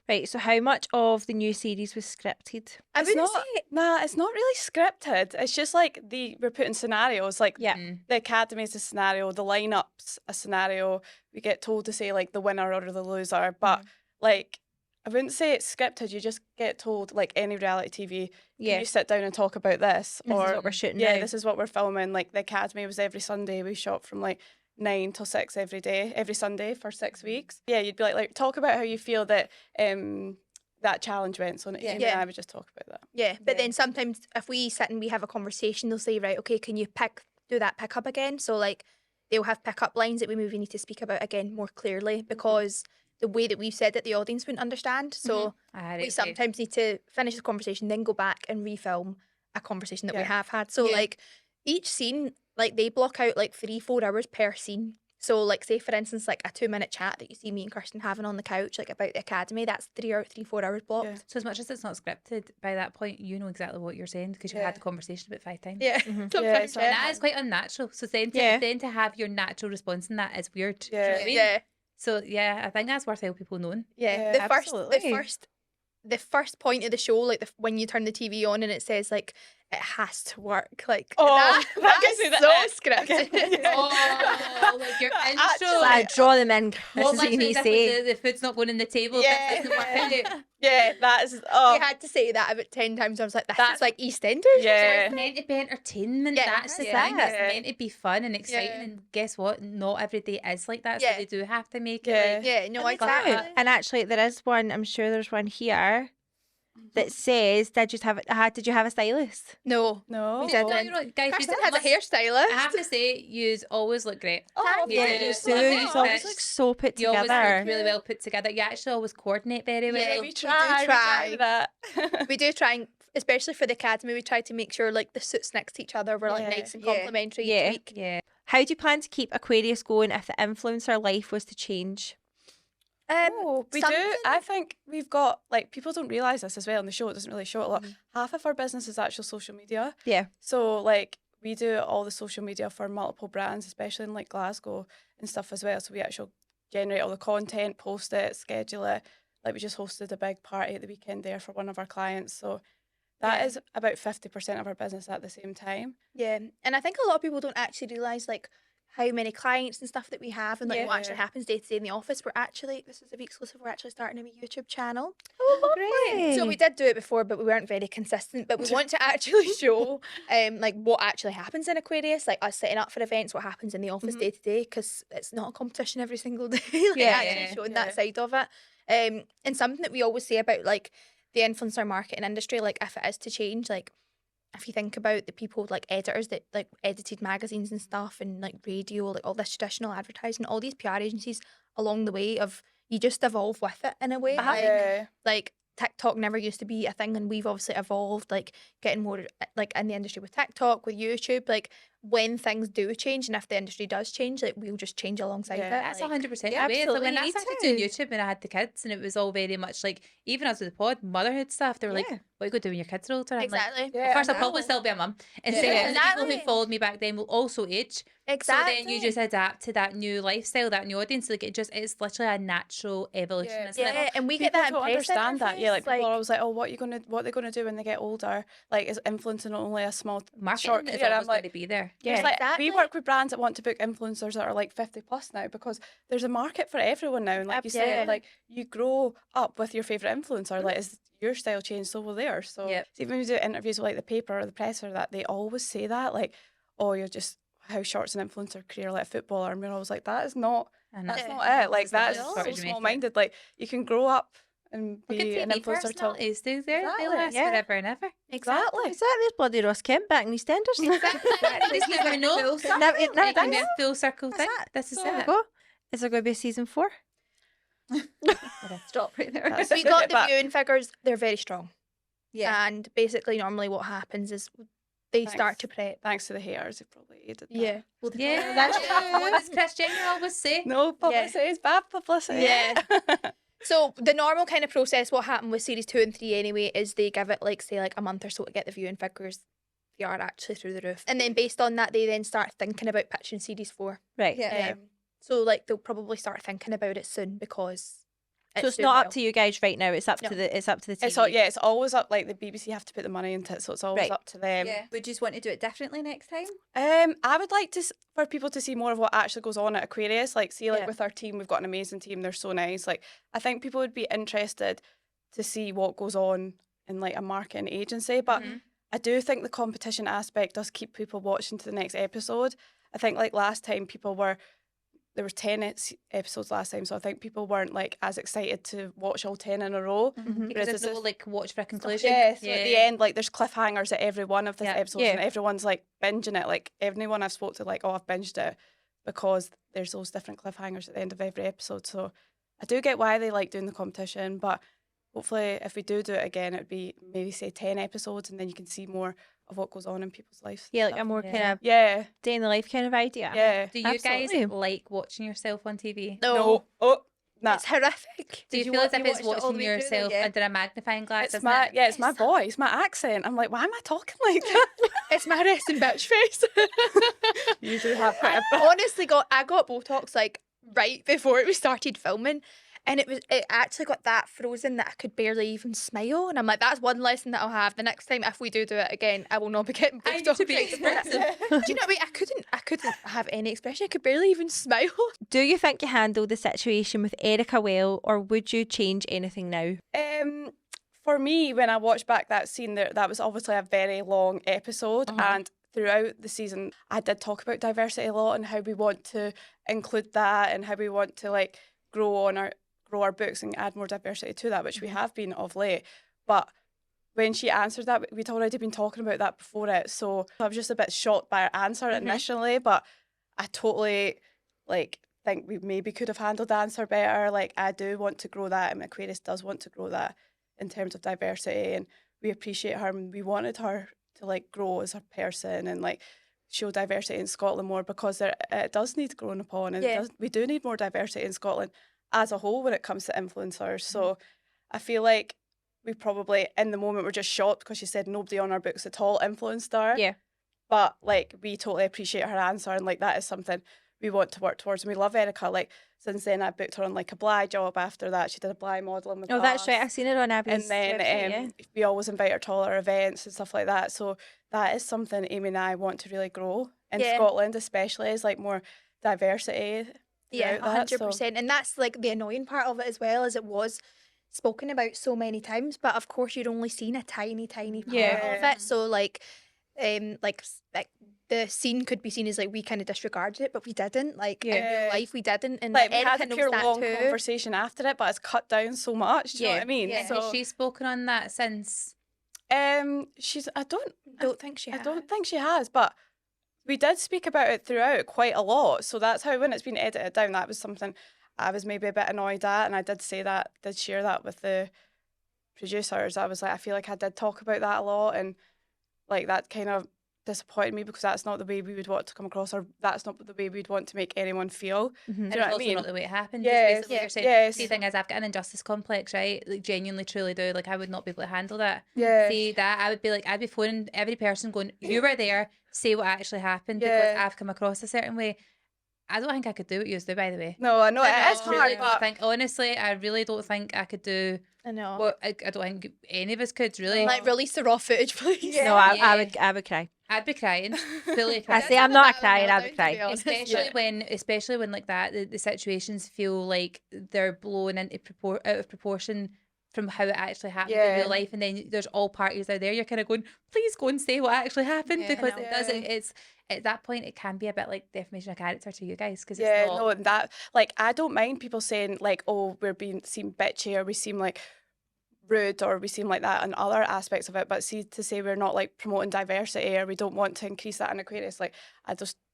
Right, so how much of the new series was scripted? I It's wouldn't not, say nah, it's not really scripted. It's just like we're putting scenarios. Like Yeah. the academy's a scenario, the lineup's a scenario. We get told to say like the winner or the loser, but like I wouldn't say it's scripted. You just get told like any reality TV. Yeah. Can you sit down and talk about this? This is or what we're shooting yeah, now. this is what we're filming. Like the academy was every Sunday. We shot from like 9 till 6 every day, every Sunday for 6 weeks. Yeah, you'd be like talk about how you feel that that challenge went. So Amy and Yeah. I would just talk about that. Yeah, but Yeah. then sometimes if we sit and we have a conversation, they'll say, right, okay, can you do that pick up again? So like they'll have pick up lines that we maybe need to speak about again more clearly because the way that we've said it, the audience wouldn't understand. So we sometimes need to finish the conversation, then go back and refilm a conversation that we Yeah. have had. So like each scene, like they block out like 3-4 hours per scene. So like say for instance like a 2-minute chat that you see me and Kirsten having on the couch like about the academy, that's 3-4 hours blocked. Yeah. So as much as it's not scripted, by that point you know exactly what you're saying because you've Yeah. had the conversation about 5 times. Yeah. Sometimes, so And that is quite unnatural. So then to have your natural response in that is weird. Do you know what I mean? yeah. So yeah, I think that's worth helping people knowing. Yeah, absolutely. the first point of the show, like when you turn the TV on and it says like it has to work. Like Oh, that gives me is the so ick. scripted. Oh, like your intro. So I draw them in. This What is what you literally need to is if say. the food's not going in the table. Yeah. This doesn't work out. Yeah, that is. We Oh, had to say that about 10 times. I was like, this That's- is like EastEnders. yeah. It's meant to be entertainment. Yeah, That's the that's thing. it. It's meant to be fun and exciting. Yeah. And guess what? Not every day is like that. Yeah. So they do have to make Yeah. it like. Yeah, no, And they exactly. got And actually, there is one. I'm sure there's one here that says, "Did you have a stylist?" No. No. We didn't. Oh, you know, guys, Kirsten you has a hairstylist. I have to say, you always look great. Oh, You thank do. you. So Love you it. always look so put You always together. look really well put together. You actually always coordinate very well. Yeah, we We try. do try. that. We do try and, especially for the academy, we try to make sure like the suits next to each other were like Yeah. nice and Yeah. complimentary Yeah. each week. Yeah. How do you plan to keep Aquarius going if the influencer life was to change? We something- do. I think we've got, like, people don't realise this as well, and the show, it doesn't really show it a lot. Half of our business is actual social media. Yeah. So, like, we do all the social media for multiple brands, especially in, like, Glasgow and stuff as well. So we actually generate all the content, post it, schedule it. Like, we just hosted a big party at the weekend there for one of our clients. So that Yeah. is about 50% of our business at the same time. Yeah, and I think a lot of people don't actually realise like how many clients and stuff that we have and like what Yeah. actually happens day to day in the office. We're actually, this is a week exclusive, we're actually starting a wee YouTube channel. Great. So we did do it before, but we weren't very consistent. But we want to actually show like what actually happens in Aquarius, like us setting up for events, what happens in the office day to day, because it's not a competition every single day. Like Yeah. actually showing Yeah. that side of it. And something that we always say about like the influencer marketing industry, like if it is to change, like if you think about the people like editors that like edited magazines and stuff and like radio, like all this traditional advertising, all these PR agencies along the way of you just evolve with it in a way. Like TikTok never used to be a thing, and we've obviously evolved, like getting more like in the industry with TikTok, with YouTube. Like when things do change, and if the industry does change, like we'll just change alongside Yeah. it. That's like, 100% yeah, the way. So absolutely, when you I need started to. doing YouTube and I had the kids, and it was all very much like, even as with the pod, motherhood stuff, they were like, Yeah. what are you going to do when your kids are older? I'm like, Exactly. Yeah, first, I'll I probably know. still be a mum. And Yeah. second, the people who Exactly. followed me back then will also age. Exactly. So then you just adapt to that new lifestyle, that new audience. Like it's literally a natural evolution, Yeah. isn't it? Yeah, and we People get that don't impressed understand that. Yeah, like interface, people are always like, "Oh, what are they gonna do when they get older?" Like, is influencing only a small Marketing short is career? I'm always going like, to be there. it's like Exactly. we work with brands that want to book influencers that are like 50 plus now because there's a market for everyone now. And like you Yeah. said, like you grow up with your favourite influencer. Like, as your style change, so will theirs. So Yep. see, when we do interviews with like the paper or the press or that, they always say that, like, "Oh, you're just how short's an influencer career like a footballer," and we're always like, "That is not. And That's Yeah. not it. Like It's not that's as so short as you make it. small-minded. Like you can grow up and Look be at an TV influencer till personalities. They Exactly, last yeah. forever and ever. Exactly. Is that there's bloody Ross Kemp back in EastEnders? They just never know. Never- It never can be done. a full circle That's thing. it. This is There we it. go. Is there going to be a season 4? Stop right there. That's We got the but viewing figures, they're very strong. Yeah. And basically normally what happens is they start Thanks. to prep. thanks to the haters, it probably aided that. Yeah. Well, the Yeah, That's what does Chris Jenner always say? No publicity is bad publicity. Yeah. So the normal kind of process, what happened with series 2 and 3 anyway, is they give it like say like a month or so to get the viewing figures. They are actually through the roof. And then based on that they then start thinking about pitching series 4. Right. Yeah. So like they'll probably start thinking about it soon because So it's doing not well. up to you guys right now. It's up No. to the TV. It's all, yeah, it's always up. Like the BBC have to put the money into it, so it's always Right. up to them. Yeah. Would you just want to do it differently next time? I would like to for people to see more of what actually goes on at Aquarius. Like, see, like Yeah. with our team, we've got an amazing team. They're so nice. Like, I think people would be interested to see what goes on in like a marketing agency. But I do think the competition aspect does keep people watching to the next episode. I think like last time there was 10 episodes last time, so I think people weren't like as excited to watch all 10 in a row. Because Whereas there's this no is- like watch for a conclusion. Yeah, so at the end, like there's cliffhangers at every one of the Yeah. episodes, Yeah. and everyone's like binging it. Like everyone I've spoke to, like, "Oh, I've binged it," because there's those different cliffhangers at the end of every episode. So I do get why they like doing the competition, but hopefully, if we do it again, it would be maybe say 10 episodes, and then you can see more of what goes on in people's lives. Yeah, like a more Yeah. kind of Yeah, day in the life kind of idea. yeah. Do you Absolutely. guys like watching yourself on TV? No, Oh, nah. it's horrific. Do you you feel as wa- if you it's watched it all the watching way through then? yourself Yeah. under a magnifying glass? It's isn't my it? it's my voice, my accent. I'm like, why am I talking like that? It's my resting bitch face. You do have quite a I honestly I got Botox like right before we started filming. And it actually got that frozen that I could barely even smile. And I'm like, that's one lesson that I'll have. The next time if we do it again, I will not be getting I booked need on to be things. expressive. Do you know what I mean? I couldn't have any expression. I could barely even smile. Do you think you handled the situation with Erica well, or would you change anything now? For me, when I watched back that scene, that was obviously a very long episode, and throughout the season, I did talk about diversity a lot and how we want to include that and how we want to like grow our books and add more diversity to that, which we have been of late. But when she answered that, we'd already been talking about that before it, so I was just a bit shocked by her answer initially. But I totally think we maybe could have handled the answer better. Like, I do want to grow that, and Aquarius does want to grow that in terms of diversity, and we appreciate her, and we wanted her to like grow as a person and like show diversity in Scotland more, because it does need growing upon, and we do need more diversity in Scotland as a whole when it comes to influencers. So I feel like we probably in the moment were just shocked because she said nobody on our books at all influenced her. Yeah. But like, we totally appreciate her answer, and like, that is something we want to work towards, and we love Erica. Like, since then I booked her on like a Bly job after that. She did a Bly modelling with Oh, us. that's right. I've seen it on Abby's And then website, we always invite her to all our events and stuff like that. So that is something Amy and I want to really grow in Scotland, especially, is like more diversity. Yeah, throughout that, 100%. And that's like the annoying part of it as well, as it was spoken about so many times, but of course you'd only seen a tiny part of it. So like the scene could be seen as like we kind of disregarded it, but we didn't. Like in real life, we didn't. And like, we Erica had a knows pure that long too. conversation after it, but it's cut down so much. Do you know what I mean? Yeah. So Has she spoken on that since? she's. I don't think she I has. don't think she has, but we did speak about it throughout quite a lot. So that's how, when it's been edited down, that was something I was maybe a bit annoyed at, and I did share that with the producers. I was like, I feel like I did talk about that a lot, and like, that kind of disappointed me, because that's not the way we would want to come across, or that's not the way we'd want to make anyone feel. yeah. And Do you know it's what I also mean? not the way it happened. Yes, Basically what you're saying. yes. See, the thing is, I've got an injustice complex, right? Like, genuinely, truly do. Like, I would not be able to handle that. Yeah. See that, I would be like, I'd be phoning every person going, you were there, say what actually happened, because I've come across a certain way. I don't think I could do what you do, by the way. No, I know it is I really hard, don't but think, honestly, I really don't think I could do I know. what I don't think any of us could, really. Like, release the raw footage, please. No, I would cry. I'd be crying, fully I crying. say I'm not crying, I would cry. Especially when like that, the situations feel like they're blown into out of proportion from how it actually happened in real life, and then there's all parties out there. You're kind of going, please go and say what actually happened, because it doesn't. It's at that point it can be a bit like defamation of character to you guys, because it's not. no, and that, like, I don't mind people saying like, oh, we're being seem bitchy, or we seem like rude, or we seem like that in other aspects of it, but see, to say we're not like promoting diversity, or we don't want to increase that in Aquarius, like,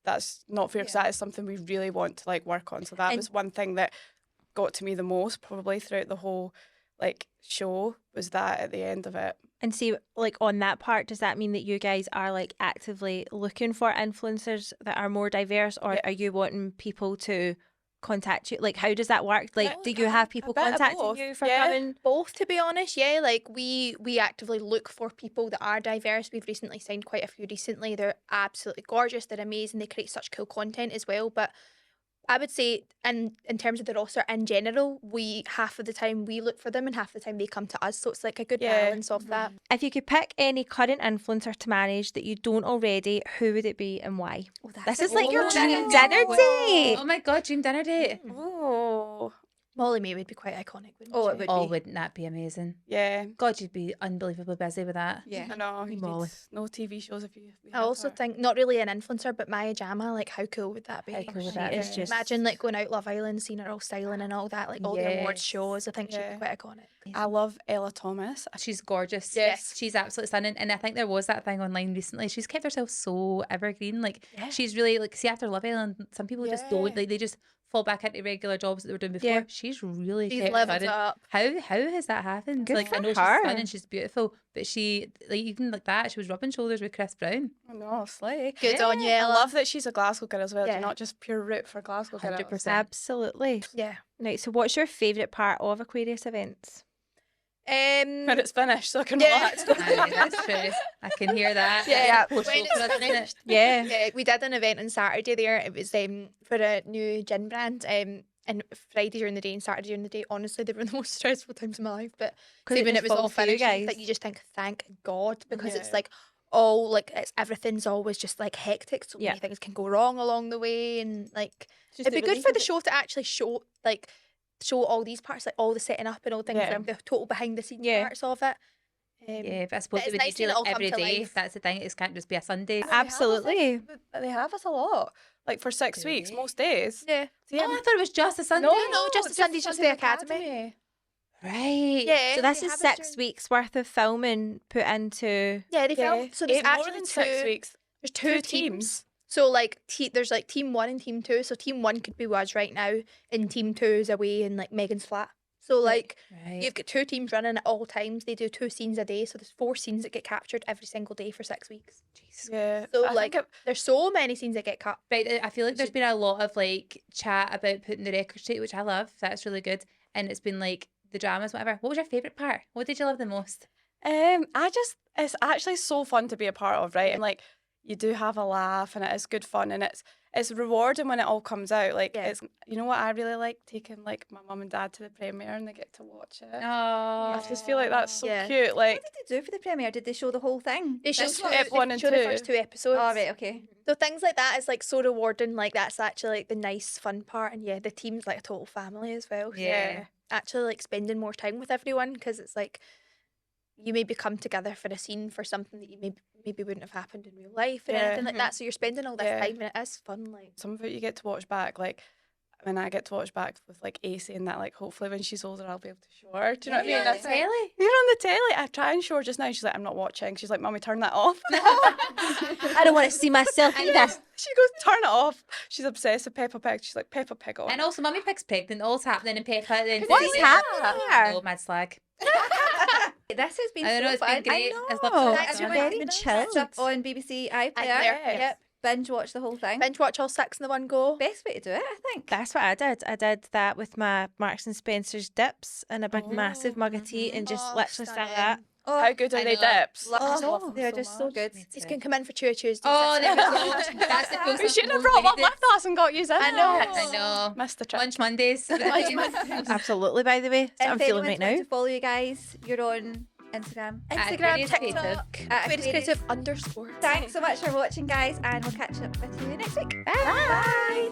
that's not fair, because that is something we really want to like work on. So that was one thing that got to me the most probably throughout the whole like show, was that at the end of it. And see, like, on that part, does that mean that you guys are like actively looking for influencers that are more diverse, or are you wanting people to contact you? Like, how does that work? Like, do you have people bit of contacting both. you for coming? Both, to be honest. Like, we actively look for people that are diverse. We've recently signed quite a few recently. They're absolutely gorgeous, they're amazing, they create such cool content as well. But I would say, in terms of the roster in general, half of the time we look for them, and half of the time they come to us. So it's like a good balance of that. If you could pick any current influencer to manage that you don't already, who would it be and why? This is like your dream dinner date. Oh my god, dream dinner date. Oh, Molly May would be quite iconic, wouldn't she? Oh, it would Oh, be. wouldn't that be amazing? yeah. God, you'd be unbelievably busy with that. Yeah. I know. You Molly. need no TV shows if you. I also think, not really an influencer, but Maya Jama, like, how cool would that be? How cool would She that is be? just- Imagine like going out Love Island, seeing her all styling and all that, like all the awards Yes. shows. I think she'd Yeah. be quite iconic. I love Ella Thomas. She's gorgeous. Yes. She's absolutely stunning. And I think there was that thing online recently. She's kept herself so evergreen. Like, she's really, like, see, after Love Island, some people just don't, like, they just fall back into regular jobs that they were doing before. Yeah. She's really She's kept leveled stunning. up. How has that happened? Good like, for I know she's her. stunning, she's beautiful, but she, like, even like that, she was rubbing shoulders with Chris Brown. I know, slay. Good on you, I Ella. love that she's a Glasgow girl as well. Yeah. Do not just pure root for Glasgow girls. 100%. Absolutely. Yeah. Right, so what's your favourite part of Aquarius events? When it's finished, so I can Yeah. relax. Aye, that's true. I can hear that. Yeah. Post When road it's for us, isn't it? finished. Yeah. Yeah, we did an event on Saturday there. It was for a new gin brand. and Friday during the day and Saturday during the day, honestly, they were the most stressful times of my life. But 'Cause see, it when it just was all falls for you finished, guys. like you just think, thank God, because it's Yeah. like all like everything's always just like hectic. So Yeah. many things can go wrong along the way, and like Just it'd be the good relief for of the it. show to actually show all these parts, like all the setting up and all things, Yeah. the total behind the scenes Yeah. parts of it. Yeah, but I suppose it's it would nice need to seeing be it all like come every to day. life. That's the thing. It can't just be a Sunday. Absolutely. They have us a lot. Like for 6 weeks, Really? most days. Yeah. See, Oh, I thought it was just a Sunday. No, just the Sunday, just the academy. Right. Yeah. So this they is have us 6 during- weeks worth of filming put into. Yeah, they film. So there's 8 more actually than 2 6 weeks. There's two teams. So like there's like team 1 and team 2. So team 1 could be us right now, and team 2 is away in like Megan's flat. So like Right. you've got 2 teams running at all times. They do 2 scenes a day. So there's 4 scenes that get captured every single day for 6 weeks. Jesus. Yeah. So I like think there's so many scenes that get cut. Right, I feel like there's been a lot of like chat about putting the record straight, which I love. That's really good. And it's been like the dramas, whatever. What was your favourite part? What did you love the most? it's actually so fun to be a part of, right? And like you do have a laugh and it is good fun and it's rewarding when it all comes out. Like Yeah. it's, you know what I really like, taking like my mum and dad to the premiere and they get to watch it. Oh, I just feel like that's so Yeah. cute. Like What did they do for the premiere? Did they show the whole thing? They show, That's two, what- Ep one they and show the two. first 2 episodes. Oh, right, okay. So things like that is like so rewarding. Like that's actually like the nice fun part. And yeah, the team's like a total family as well. So Yeah. actually like spending more time with everyone, because it's like you maybe come together for a scene for something that you maybe wouldn't have happened in real life and Yeah. anything like that. So you're spending all this Yeah. time and it is fun. Like some of it you get to watch back. Like when I get to watch back with like AC and that, like hopefully when she's older I'll be able to show her. Do you know what I mean? Yeah. That's like, Telly? you're on the telly. I try and show her just now. She's like, I'm not watching. She's like, Mummy, turn that off. I don't want to see myself in this. She goes, turn it off. She's obsessed with Peppa Pig. She's like, Peppa Pig on. And also, Mummy Pig's pregnant. All's happening in Peppa. Then What's Disney- happening here? Oh, mad slag. This has been I know, so it's fun. been great. know. It's lovely. Thanks for very having me. chilled. Catch up on BBC iPlayer. iPlayer, yep. Binge watch the whole thing. Binge watch all 6 in the one go. Best way to do it, I think. That's what I did. I did that with my Marks and Spencer's dips and a big massive mug of tea and just Oh, literally sat stunning. that. Oh, How good are I they know. dips? oh, I love them they're so just so much. good. He's can come in for Tuesdays. Oh, there we go. That's the We closest shouldn't have we've brought one needed. with us and got you in. I know. I know. Missed the trick. Lunch Mondays. Absolutely, by the way. That's what I'm If feeling anyone's right going now. to follow you guys, you're on Instagram. Instagram, Aquarius TikTok, Creative. Aquarius Creative _. Thanks so much for watching, guys, and we'll catch up with you next week. Bye. Bye.